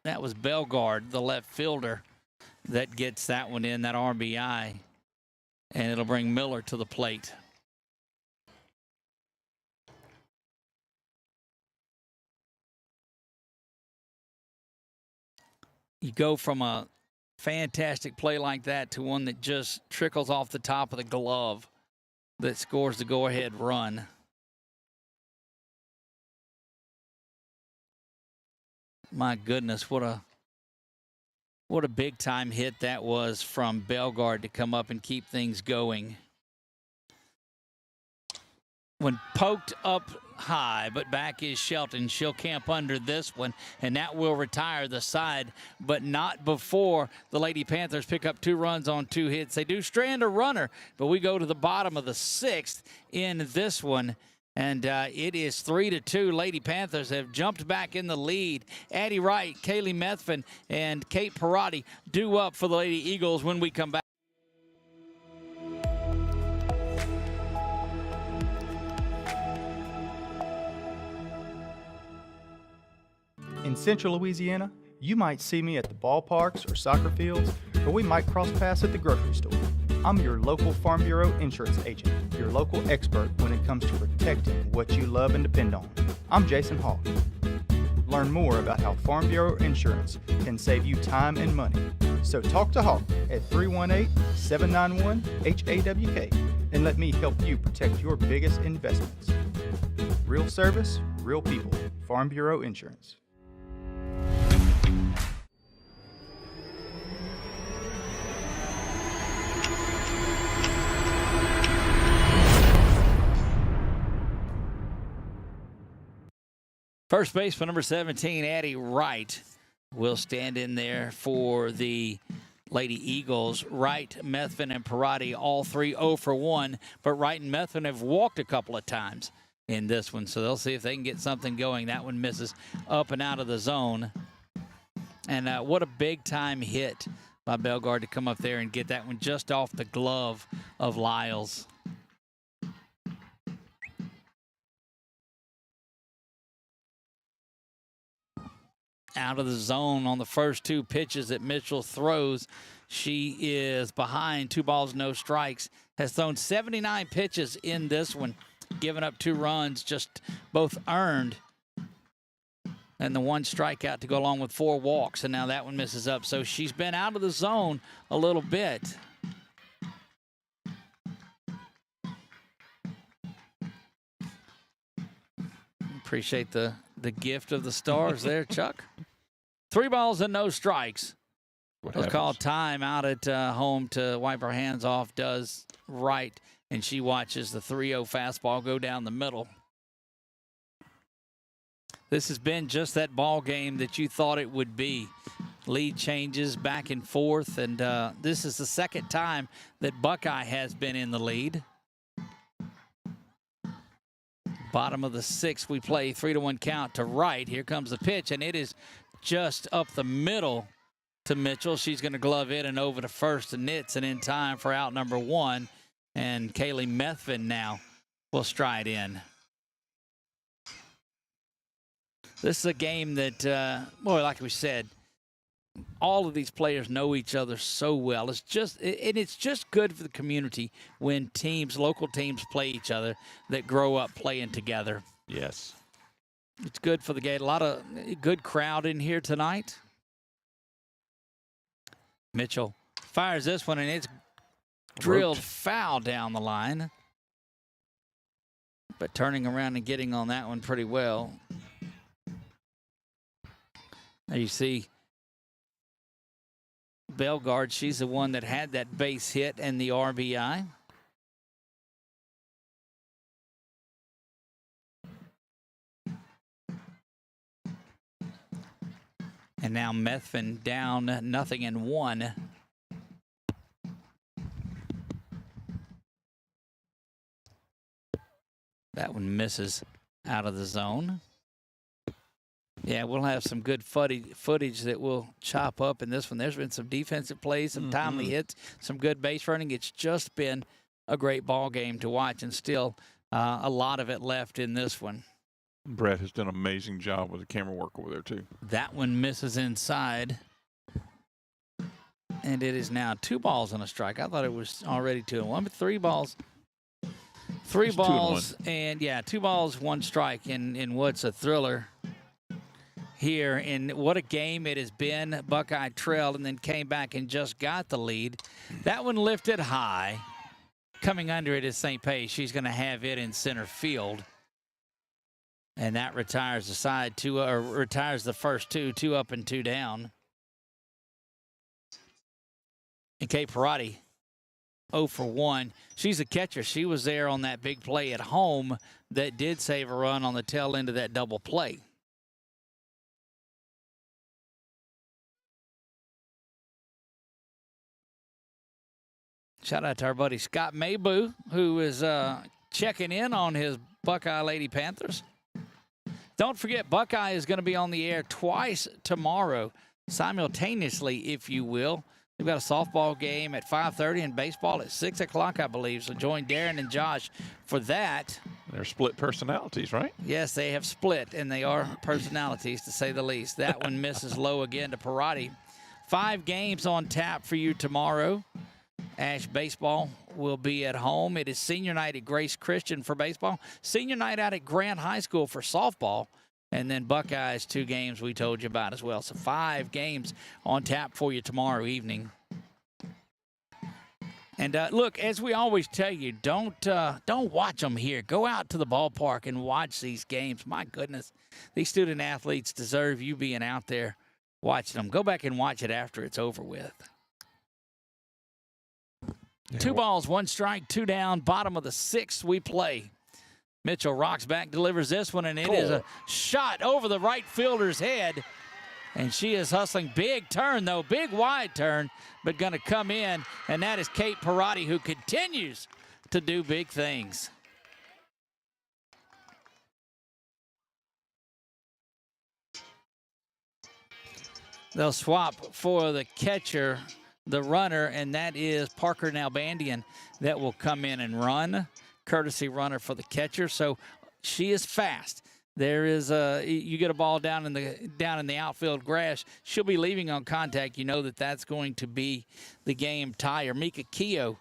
Bellegarde, the left fielder, that gets that one in, that RBI. And it'll bring Miller to the plate. You go from a fantastic play like that to one that just trickles off the top of the glove that scores the go-ahead run. My goodness, what a big-time hit that was from Bellegarde to come up and keep things going. When poked up high, but back is Shelton. She'll camp under this one, and that will retire the side, but not before the Lady Panthers pick up 2 runs on 2 hits. They do strand a runner, but we go to the bottom of the 6th in this one, and it is 3-2. Lady Panthers have jumped back in the lead. Addie Wright, Kaylee Methvin, and Kate Perotti due up for the Lady Eagles when we come back. In Central Louisiana, you might see me at the ballparks or soccer fields, or we might cross paths at the grocery store. I'm your local Farm Bureau insurance agent, your local expert when it comes to protecting what you love and depend on. I'm Jason Hawk. Learn more about how Farm Bureau insurance can save you time and money. So talk to Hawk at 318-791-HAWK and let me help you protect your biggest investments. Real service, real people. Farm Bureau Insurance. First baseman number 17, Addie Wright, will stand in there for the Lady Eagles. Wright, Methvin, and Perotti, all 3 0 for 1. But Wright and Methvin have walked a couple of times in this one, so they'll see if they can get something going. That one misses up and out of the zone. And what a big-time hit by Bellegarde to come up there and get that one just off the glove of Lyles. Out of the zone on the first 2 pitches that Mitchell throws. She is behind 2 balls, no strikes. Has thrown 79 pitches in this one, giving up 2 runs, just both earned. And the 1 strikeout to go along with 4 walks. And now that one misses up. So she's been out of the zone a little bit. Appreciate the gift of the stars there, Chuck. 3 balls and no strikes. We'll call time out at home to wipe her hands off. Does Wright, and she watches the 3-0 fastball go down the middle. This has been just that ball game that you thought it would be. Lead changes back and forth, and this is the 2nd time that Buckeye has been in the lead. Bottom of the 6th, we play 3-1 count to Wright. Here comes the pitch, and it is just up the middle to Mitchell. She's going to glove it and over to first, and it's in time for out number 1. And Kaylee Methvin now will stride in. This is a game that, boy, like we said, all of these players know each other so well. It's just good for the community when local teams play each other that grow up playing together. Yes. It's good for the game. A lot of good crowd in here tonight. Mitchell fires this one, and it's drilled foul down the line. But turning around and getting on that one pretty well. There you see Bellegarde, she's the one that had that base hit and the RBI. And now Methvin down 0-1. That one misses out of the zone. Yeah, we'll have some good footage that we'll chop up in this one. There's been some defensive plays, some timely hits, some good base running. It's just been a great ball game to watch, and still a lot of it left in this one. Brett has done an amazing job with the camera work over there, too. That one misses inside. And it is now 2 balls and a strike. I thought it was already 2-1, but 3 balls. 3 balls and, 2 balls, 1 strike in what's a thriller here. And what a game it has been. Buckeye trailed and then came back and just got the lead. That one lifted high. Coming under it is St. Page. She's going to have it in center field. And that retires the side retires the first 2 up and 2 down. And Kate Perotti, 0 for 1. She's a catcher. She was there on that big play at home that did save a run on the tail end of that double play. Shout out to our buddy Scott Maybu, who is checking in on his Buckeye Lady Panthers. Don't forget, Buckeye is going to be on the air twice tomorrow, simultaneously, if you will. We've got a softball game at 5:30 and baseball at 6 o'clock, I believe. So join Darren and Josh for that. They're split personalities, right? Yes, they have split, and they are personalities, to say the least. That one misses low again to Perotti. 5 games on tap for you tomorrow. Ash baseball will be at home. It is senior night at Grace Christian for baseball, senior night out at Grant High School for softball, and then Buckeyes 2 games we told you about as well. So 5 games on tap for you tomorrow evening. And look, as we always tell you, don't watch them here. Go out to the ballpark and watch these games. My goodness, these student athletes deserve you being out there watching them. Go back and watch it after it's over with. 2 balls, 1 strike, 2 down. Bottom of the 6th we play. Mitchell rocks back, delivers this one, and it is a shot over the right fielder's head. And she is hustling. Big turn, though. Big wide turn, but going to come in. And that is Kate Perotti, who continues to do big things. They'll swap for the catcher, the runner, and that is Parker Nalbandian that will come in and run. Courtesy runner for the catcher. So she is fast. There is you get a ball down in the outfield grass, she'll be leaving on contact. You know that's going to be the game tire. Mika Keogh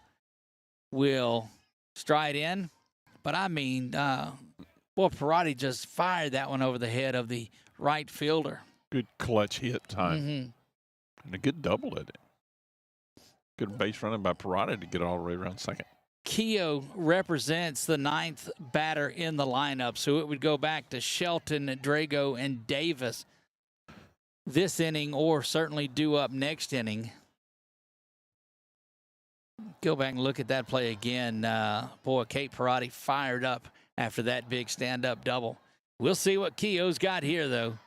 will stride in, but I mean, Perotti just fired that one over the head of the right fielder. Good clutch hit time, and a good double at it. Good base running by Perotti to get all the way around second. Keogh represents the 9th batter in the lineup, so it would go back to Shelton, Drago, and Davis this inning, or certainly due up next inning. Go back and look at that play again. Kate Perotti fired up after that big stand-up double. We'll see what Keogh's got here, though.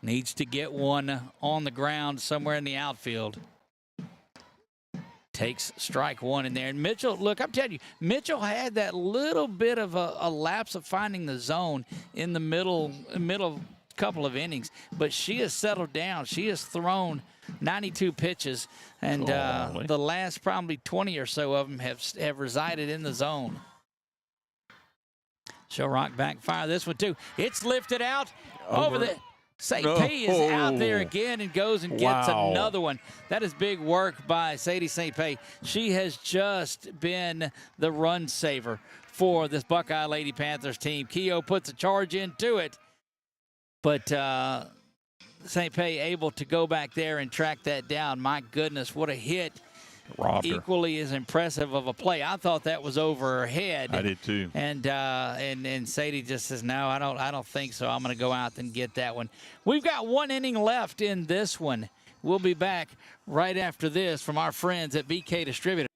Needs to get one on the ground somewhere in the outfield. Takes strike 1 in there. And Mitchell, look, I'm telling you, Mitchell had that little bit of a lapse of finding the zone in the middle couple of innings. But she has settled down. She has thrown 92 pitches. And the last probably 20 or so of them have resided in the zone. She'll rock back, fire this one too. It's lifted out over the St. P is out there again and goes and gets another one. That is big work by Sadie St. P. She has just been the run saver for this Buckeye Lady Panthers team. Keogh puts a charge into it, but St. P able to go back there and track that down. My goodness, what a hit. Robbed her. Equally as impressive of a play. I thought that was over her head. I did too. And Sadie just says, no, I don't think so. I'm going to go out and get that one. We've got one inning left in this one. We'll be back right after this from our friends at BK Distributor.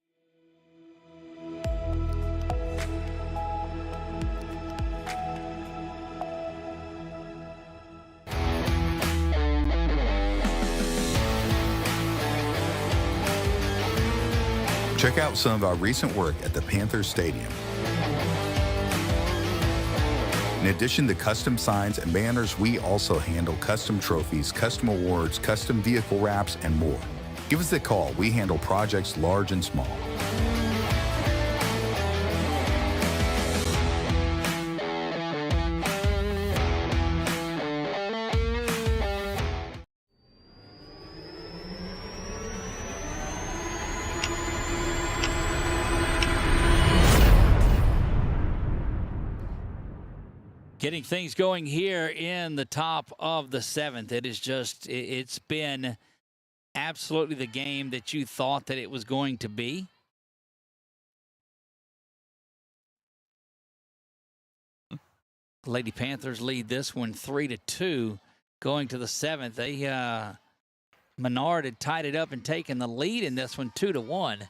Check out some of our recent work at the Panthers Stadium. In addition to custom signs and banners, we also handle custom trophies, custom awards, custom vehicle wraps, and more. Give us a call. We handle projects large and small. Getting things going here in the top of the 7th. It is just, it's been absolutely the game that you thought that it was going to be. Lady Panthers lead this one 3-2 going to the 7th. They, Menard had tied it up and taken the lead in this one 2-1.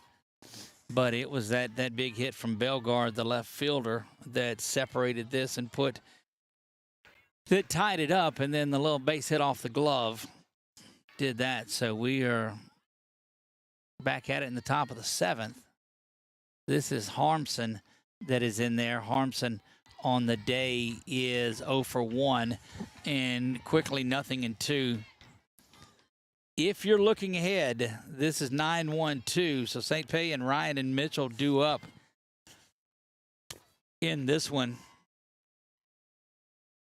But it was that big hit from Bellegarde, the left fielder, that separated this and that tied it up, and then the little base hit off the glove did that. So we are back at it in the top of the 7th. This is Harmson that is in there. Harmson on the day is 0 for 1, and quickly 0-2. If you're looking ahead, this is 9-1-2. So St. Pei and Ryan and Mitchell due up in this one.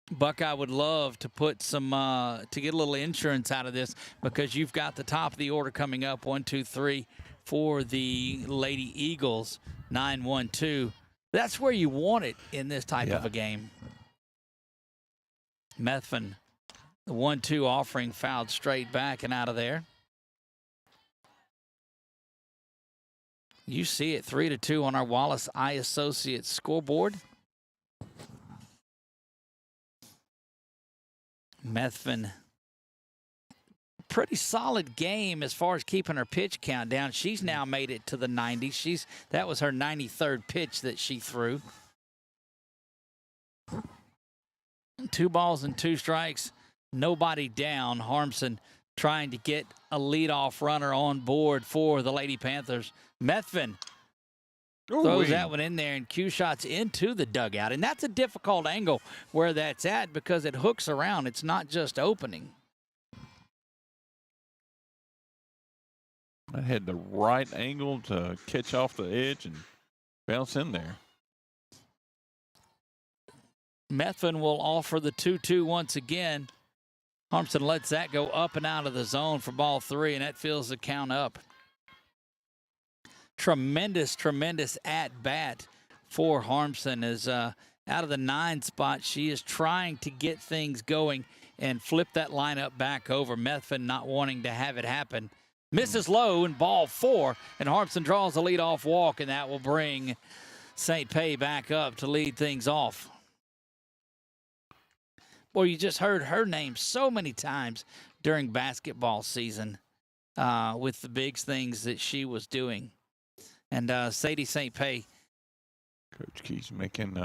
Buckeye would love to put some to get a little insurance out of this, because you've got the top of the order coming up 1, 2, 3 for the Lady Eagles 9-1-2. That's where you want it in this type of a game. Methvin, the 1-2 offering, fouled straight back and out of there. You see it 3-2 on our Wallace Eye Associates scoreboard. Methvin, pretty solid game as far as keeping her pitch count down. She's now made it to the 90s. That was her 93rd pitch that she threw. 2 balls and 2 strikes, nobody down. Harmson trying to get a leadoff runner on board for the Lady Panthers. Methvin throws that one in there, and cue shots into the dugout. And that's a difficult angle where that's at, because it hooks around. It's not just opening. I had the right angle to catch off the edge and bounce in there. Methvin will offer the 2-2 once again. Harmson lets that go up and out of the zone for ball 3, and that fills the count up. Tremendous at-bat for Harmson. Is out of the 9 spot. She is trying to get things going and flip that lineup back over. Methvin not wanting to have it happen. Misses low in ball 4, and Harmson draws a leadoff walk, and that will bring St. Pei back up to lead things off. Boy, you just heard her name so many times during basketball season with the big things that she was doing. And Sadie St. Pei. Coach Key's making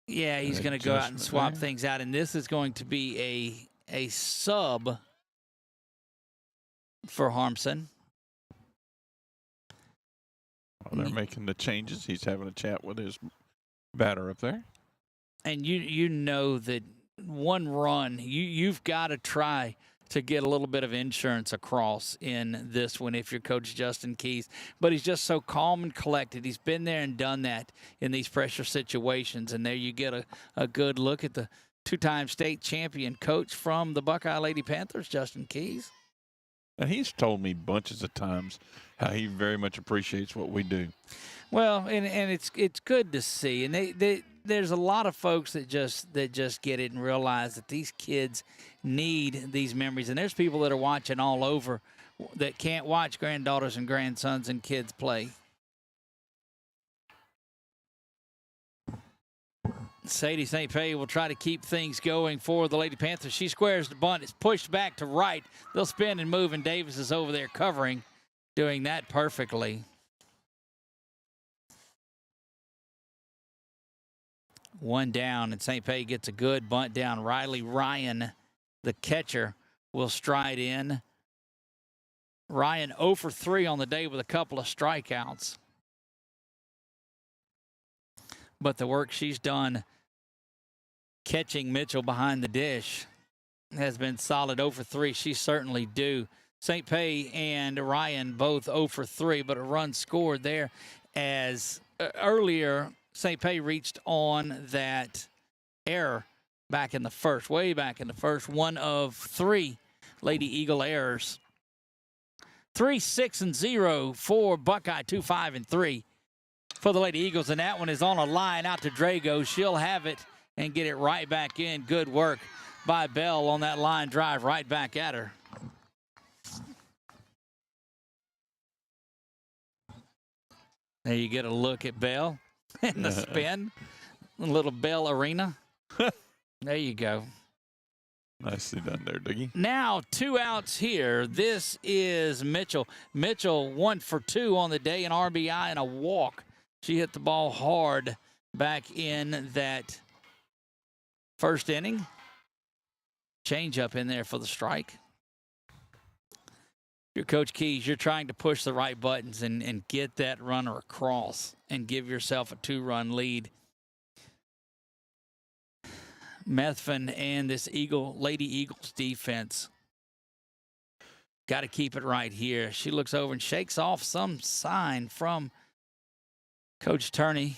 yeah, he's going to go out and swap things out. And this is going to be a sub for Harmson. Well, they're making the changes. He's having a chat with his batter up there. And you know that one run, you've got to try to get a little bit of insurance across in this one if you're Coach Justin Keys. But he's just so calm and collected. He's been there and done that in these pressure situations. And there you get a good look at the two-time state champion coach from the Buckeye Lady Panthers, Justin Keys. And he's told me bunches of times how he very much appreciates what we do. Well, and it's good to see, and there's a lot of folks that just get it and realize that these kids need these memories, and there's people that are watching all over that can't watch granddaughters and grandsons and kids play. Sadie St. Pé will try to keep things going for the Lady Panthers. She squares the bunt. It's pushed back to right. They'll spin and move, and Davis is over there covering, doing that perfectly. One down, and St. Pé gets a good bunt down. Riley Ryan, the catcher, will stride in. Ryan 0 for 3 on the day with a couple of strikeouts. But the work she's done catching Mitchell behind the dish has been solid. 0 for 3. She's certainly due. St. Pé and Ryan both 0 for 3, but a run scored there as earlier St. Pé reached on that error back in the first, way back in the first. 1 of 3 Lady Eagle errors. 3, 6, and 0 for Buckeye. 2, 5, and 3 for the Lady Eagles, and that one is on a line out to Drago. She'll have it and get it right back in. Good work by Bell on that line drive right back at her. There you get a look at Bell in the spin. A little Bell Arena. There you go. Nicely done there, Dougie. Now 2 outs here. This is Mitchell. Mitchell 1 for 2 on the day, an RBI and a walk. She hit the ball hard back in that first inning. Change up in there for the strike. Your Coach Keys, you're trying to push the right buttons and get that runner across and give yourself a 2-run lead. Methvin and this Lady Eagles defense got to keep it right here. She looks over and shakes off some sign from Coach Turney.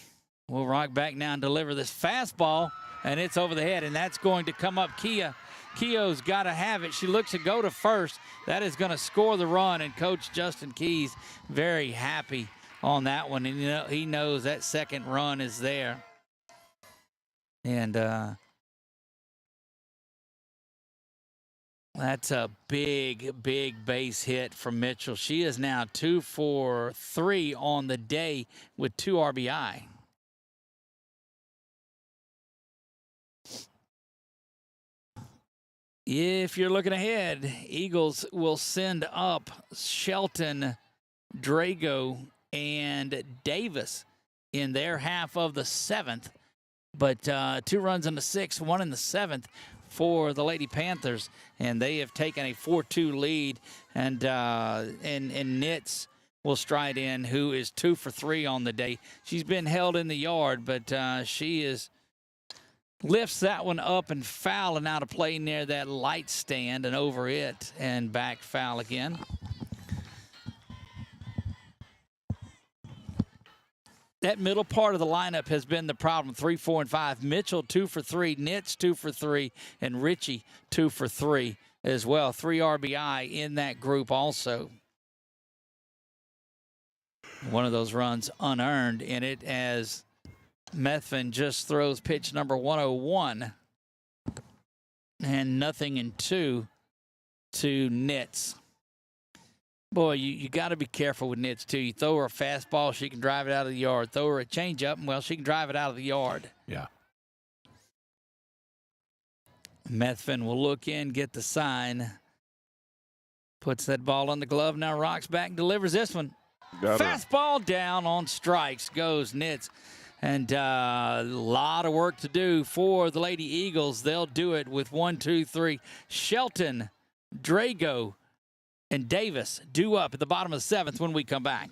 Will rock back now and deliver this fastball, and it's over the head, and that's going to come up. Keogh's got to have it. She looks to go to first. That is going to score the run, and Coach Justin Keys very happy on that one. And he knows that second run is there. And that's a big, big base hit from Mitchell. She is now 2 for 3 on the day with 2 RBI. If you're looking ahead, Eagles will send up Shelton, Drago, and Davis in their half of the 7th. But 2 runs in the 6th, 1 in the 7th for the Lady Panthers, and they have taken a 4-2 lead. And Nitz will stride in, who is 2 for 3 on the day. She's been held in the yard, but she lifts that one up and foul and out of play near that light stand and over it and back foul again. That middle part of the lineup has been the problem. 3, 4, and 5. Mitchell 2 for 3, Nitz 2 for 3, and Ritchie 2 for 3 as well. 3 RBI in that group also. One of those runs unearned in it as Methvin just throws pitch number 101 and 0-2 to Nitz. Boy, you got to be careful with Nitz, too. You throw her a fastball, she can drive it out of the yard. Throw her a changeup, and, well, she can drive it out of the yard. Yeah. Methvin will look in, get the sign. Puts that ball on the glove. Now rocks back and delivers this one. Fastball down on strikes goes Nitz. And a lot of work to do for the Lady Eagles. They'll do it with 1, 2, 3. Shelton, Drago, and Davis due up at the bottom of the 7th when we come back.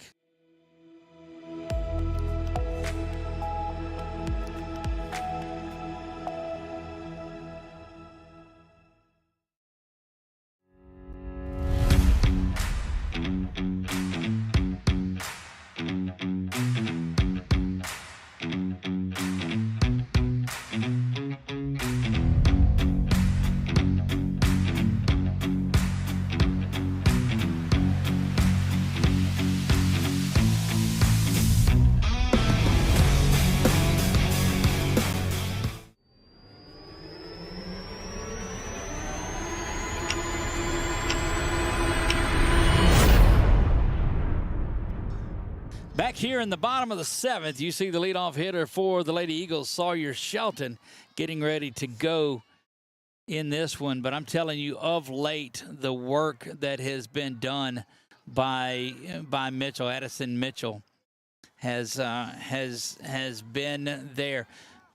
back here in the bottom of the 7th, you see the leadoff hitter for the Lady Eagles, Sawyer Shelton, getting ready to go in this one. But I'm telling you, of late, the work that has been done by Mitchell, Addison Mitchell, has been there.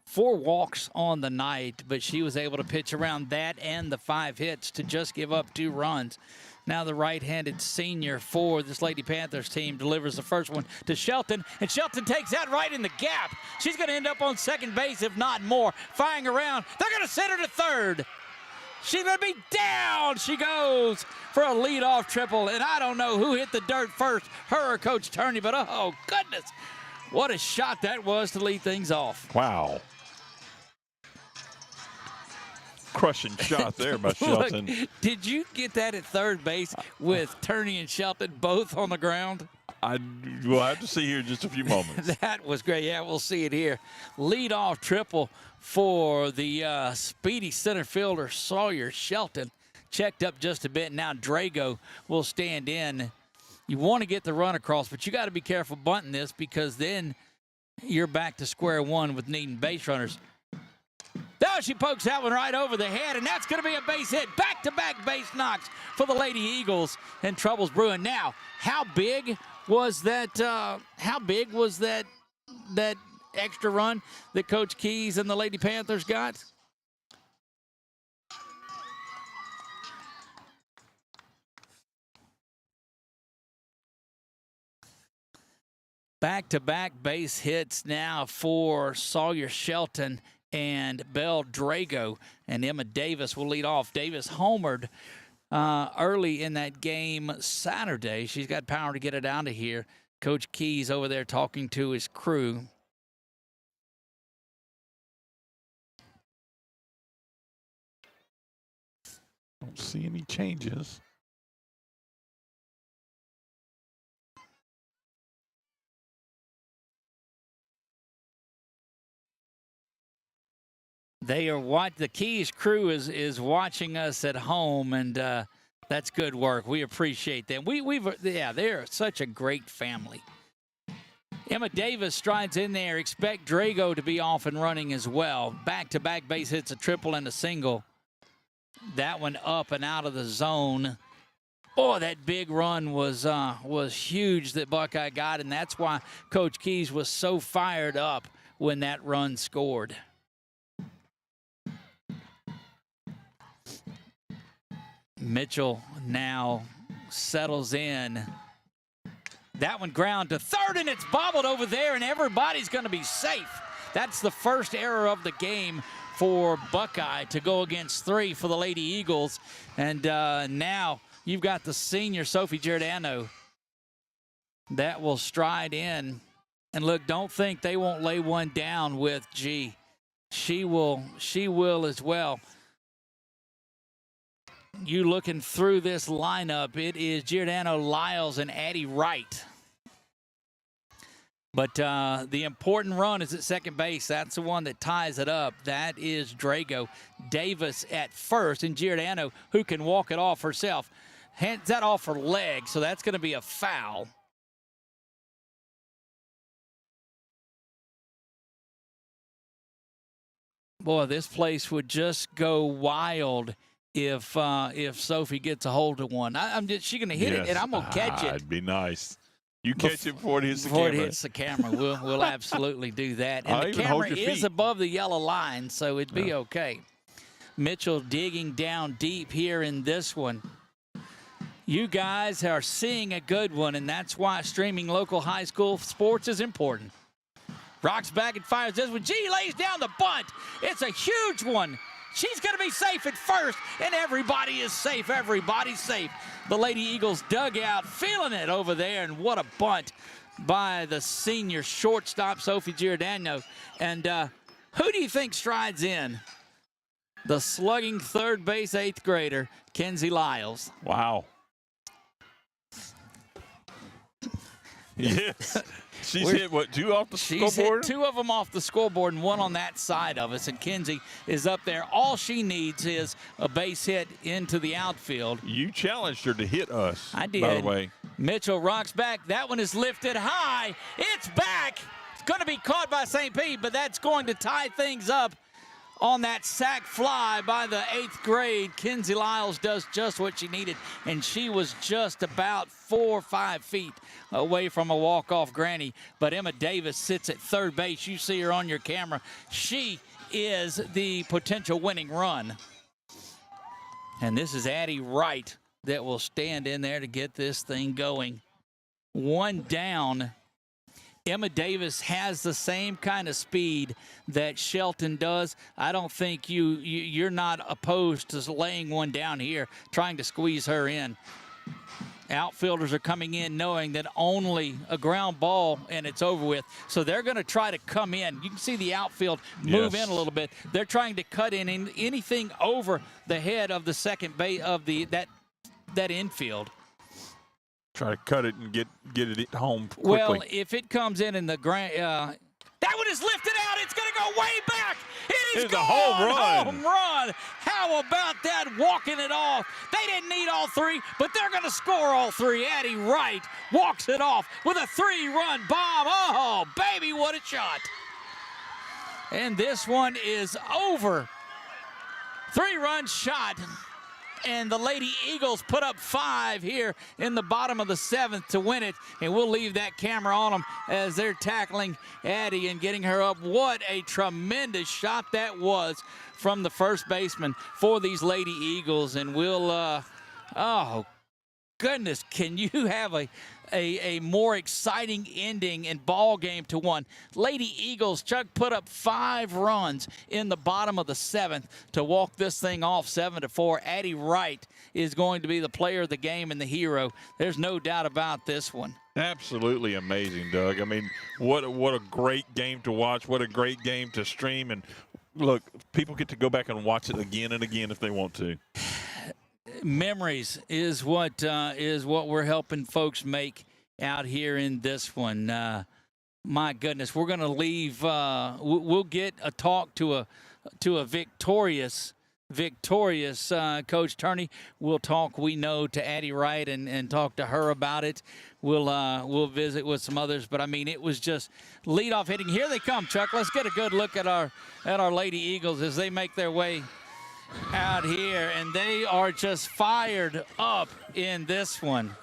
4 walks on the night, but she was able to pitch around that and the 5 hits to just give up 2 runs. Now the right-handed senior for this Lady Panthers team delivers the first one to Shelton, and Shelton takes that right in the gap. She's going to end up on second base, if not more. Firing around. They're going to send her to third. She's going to be down. She goes for a leadoff triple, and I don't know who hit the dirt first, her or Coach Turney, but oh, goodness. What a shot that was to lead things off. Wow. Crushing shot there by Shelton. Look, did you get that at third base with Turney and Shelton both on the ground? We'll have to see here in just a few moments. That was great. Yeah, we'll see it here. Leadoff triple for the speedy center fielder, Sawyer Shelton. Checked up just a bit. Now Drago will stand in. You want to get the run across, but you got to be careful bunting this because then you're back to square one with needing base runners. Now she pokes that one right over the head, and that's going to be a base hit. Back-to-back base knocks for the Lady Eagles, and trouble's brewing. Now, how big was that? That extra run that Coach Keys and the Lady Panthers got? Back-to-back base hits now for Sawyer Shelton and Belle Drago, and Emma Davis will lead off. Davis homered early in that game Saturday. She's got power to get it out of here. Coach Keys over there talking to his crew. Don't see any changes. They are the Keys crew is watching us at home, and that's good work. We appreciate them. They're such a great family. Emma Davis strides in there. Expect Drago to be off and running as well. Back-to-back base hits, a triple and a single. That one up and out of the zone. Boy, that big run was huge that Buckeye got, and that's why Coach Keys was so fired up when that run scored. Mitchell now settles in. That one ground to third, and it's bobbled over there, and everybody's going to be safe. That's the first error of the game for Buckeye to go against 3 for the Lady Eagles. And now you've got the senior, Sophie Giordano, that will stride in. And look, don't think they won't lay one down with G. She will as well. You looking through this lineup, it is Giordano, Lyles, and Addie Wright. But the important run is at second base. That's the one that ties it up. That is Drago. Davis at first, and Giordano, who can walk it off herself. Hands that off her leg, so that's going to be a foul. Boy, this place would just go wild if Sophie gets a hold of one. She's going to hit it, and I'm going to catch it. It'd be nice. You catch it before it hits the camera. Before it hits the camera. We'll absolutely do that. And the camera is above the yellow line, so it'd be okay. Mitchell digging down deep here in this one. You guys are seeing a good one, and that's why streaming local high school sports is important. Rocks back and fires this one. G lays down the bunt. It's a huge one. She's going to be safe at first, and everybody is safe. Everybody's safe. The Lady Eagles dugout feeling it over there, and what a bunt by the senior shortstop, Sophie Giordano. And who do you think strides in? The slugging third base 8th grader, Kenzie Lyles. Wow. Yes. She's hit, what, 2 off the scoreboard? She's hit 2 of them off the scoreboard and 1 on that side of us, and Kenzie is up there. All she needs is a base hit into the outfield. You challenged her to hit us, I did. by the way. Mitchell rocks back. That one is lifted high. It's back. It's going to be caught by St. Pete, but that's going to tie things up on that sack fly by the 8th grade. Kinsey Lyles does just what she needed, and she was just about 4 or 5 feet away from a walk-off granny. But Emma Davis sits at third base. You see her on your camera. She is the potential winning run. And this is Addie Wright that will stand in there to get this thing going. One down. Emma Davis has the same kind of speed that Shelton does. I don't think you're not opposed to laying one down here, trying to squeeze her in. Outfielders are coming in knowing that only a ground ball and it's over with. So they're going to try to come in. You can see the outfield move in a little bit. They're trying to cut in anything over the head of the second base of that infield. Try to cut it and get it home quickly. Well, if it comes in the ground, that one is lifted out. It's going to go way back. It is a home run. Home run. How about that, walking it off? They didn't need all three, but they're going to score all three. Addie Wright walks it off with a 3-run bomb. Oh, baby, what a shot. And this one is over. 3-run shot. And the Lady Eagles put up 5 here in the bottom of the 7th to win it. And we'll leave that camera on them as they're tackling Addie and getting her up. What a tremendous shot that was from the first baseman for these Lady Eagles. And we'll, oh, goodness, can you have a more exciting ending and ball game to one? Lady Eagles, Chuck, put up 5 runs in the bottom of the 7th to walk this thing off 7-4. Addie Wright is going to be the player of the game and the hero. There's no doubt about this one. Absolutely amazing, Doug. I mean, what a great game to watch. What a great game to stream. And look, people get to go back and watch it again and again if they want to. Memories is what we're helping folks make out here in this one. My goodness, we're going to leave. We'll get a talk to a victorious Coach Turney. We'll talk, we know, to Addie Wright and talk to her about it. We'll visit with some others, but I mean, it was just leadoff hitting. Here they come, Chuck. Let's get a good look at our Lady Eagles as they make their way out here, and they are just fired up in this one.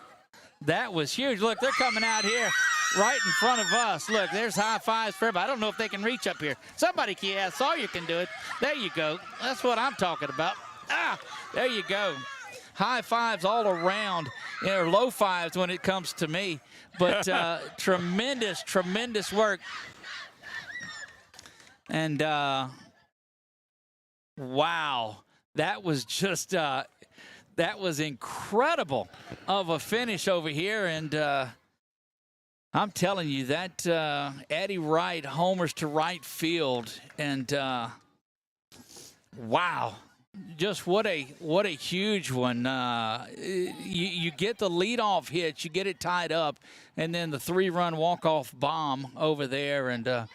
That was huge. Look, they're coming out here right in front of us. Look, there's high fives for everybody. I don't know if they can reach up here. Somebody can. Yeah, Sawyer can do it. There you go. That's what I'm talking about. There you go. High fives all around, or low fives when it comes to me. But tremendous work. And wow, that was just that was incredible of a finish over here. And I'm telling you that Addie Wright homers to right field, and wow, just what a huge one. You get the leadoff hit, you get it tied up, and then the 3-run walk-off bomb over there. And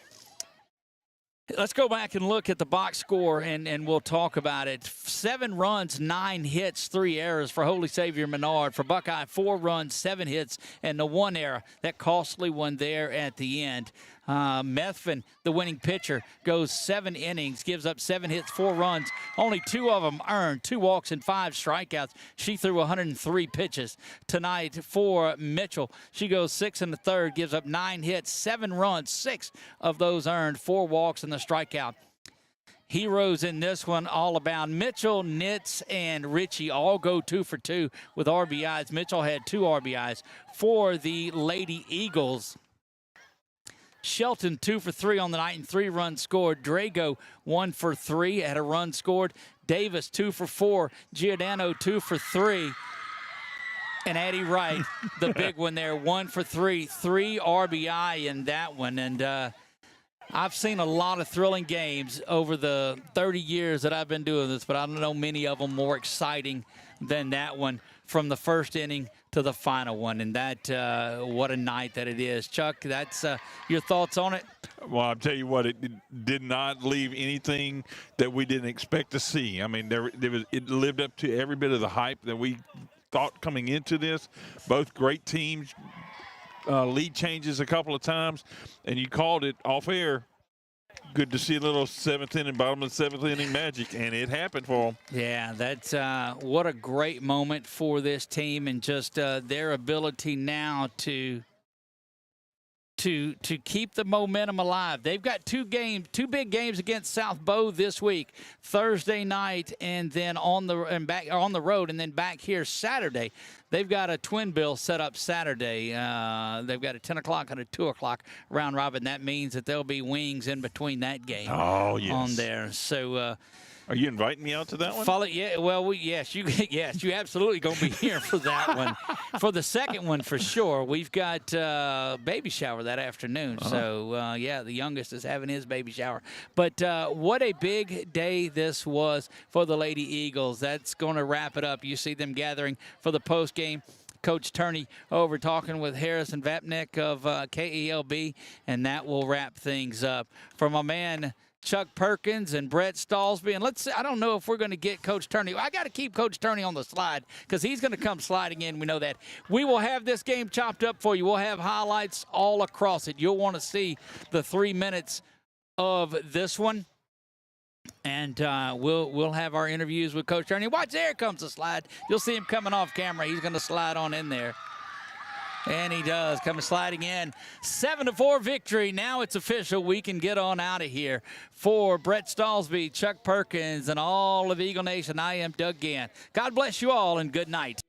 let's go back and look at the box score, and we'll talk about it. 7 runs, 9 hits, 3 errors for Holy Savior Menard. For Buckeye, 4 runs, 7 hits, and the 1 error. That costly one there at the end. Methvin, the winning pitcher, goes 7 innings, gives up 7 hits, 4 runs. Only 2 of them earned, 2 walks and 5 strikeouts. She threw 103 pitches tonight for Mitchell. She goes 6 1/3, gives up 9 hits, 7 runs, 6 of those earned, 4 walks and the strikeout. Heroes in this one all abound. Mitchell, Nitz, and Ritchie all go 2 for 2 with RBIs. Mitchell had 2 RBIs for the Lady Eagles. Shelton 2 for 3 on the night and 3 runs scored. Drago 1 for 3, had a run scored. Davis 2 for 4. Giordano 2 for 3. And Addie Wright, the big one there, 1 for 3. 3 RBI in that one. And I've seen a lot of thrilling games over the 30 years that I've been doing this, but I don't know many of them more exciting than that one, from the first inning to the final one. And that, what a night that it is. Chuck, that's your thoughts on it? Well, I'll tell you what, it did not leave anything that we didn't expect to see. I mean, it lived up to every bit of the hype that we thought coming into this. Both great teams, lead changes a couple of times, and you called it off air. Good to see a little seventh inning, bottom of the seventh inning magic, and it happened for them. Yeah, that's what a great moment for this team, and just their ability now to keep the momentum alive. They've got two big games against South Bow this week, Thursday night, and then on the road, and then back here Saturday. They've got a twin bill set up Saturday. They've got a 10 o'clock and a 2 o'clock round robin. That means that there'll be wings in between that game. Oh, yes. On there. So. Are you inviting me out to that one? Yeah, well, yes, you absolutely going to be here for that one. For the second one, for sure. We've got baby shower that afternoon. So, yeah, the youngest is having his baby shower. But what a big day this was for the Lady Eagles. That's going to wrap it up. You see them gathering for the postgame. Coach Turney over talking with Harrison Vapnik of KELB, and that will wrap things up. For my man Chuck Perkins and Brett Stallsby. And I don't know if we're going to get Coach Turney. I got to keep Coach Turney on the slide because he's going to come sliding in. We know that. We will have this game chopped up for you. We'll have highlights all across it. You'll want to see the 3 minutes of this one. And we'll have our interviews with Coach Turney. Watch, there comes the slide. You'll see him coming off camera. He's going to slide on in there. And he does, coming sliding in. 7-4 victory. Now it's official. We can get on out of here. For Brett Stallsby, Chuck Perkins, and all of Eagle Nation, I am Doug Gann. God bless you all, and good night.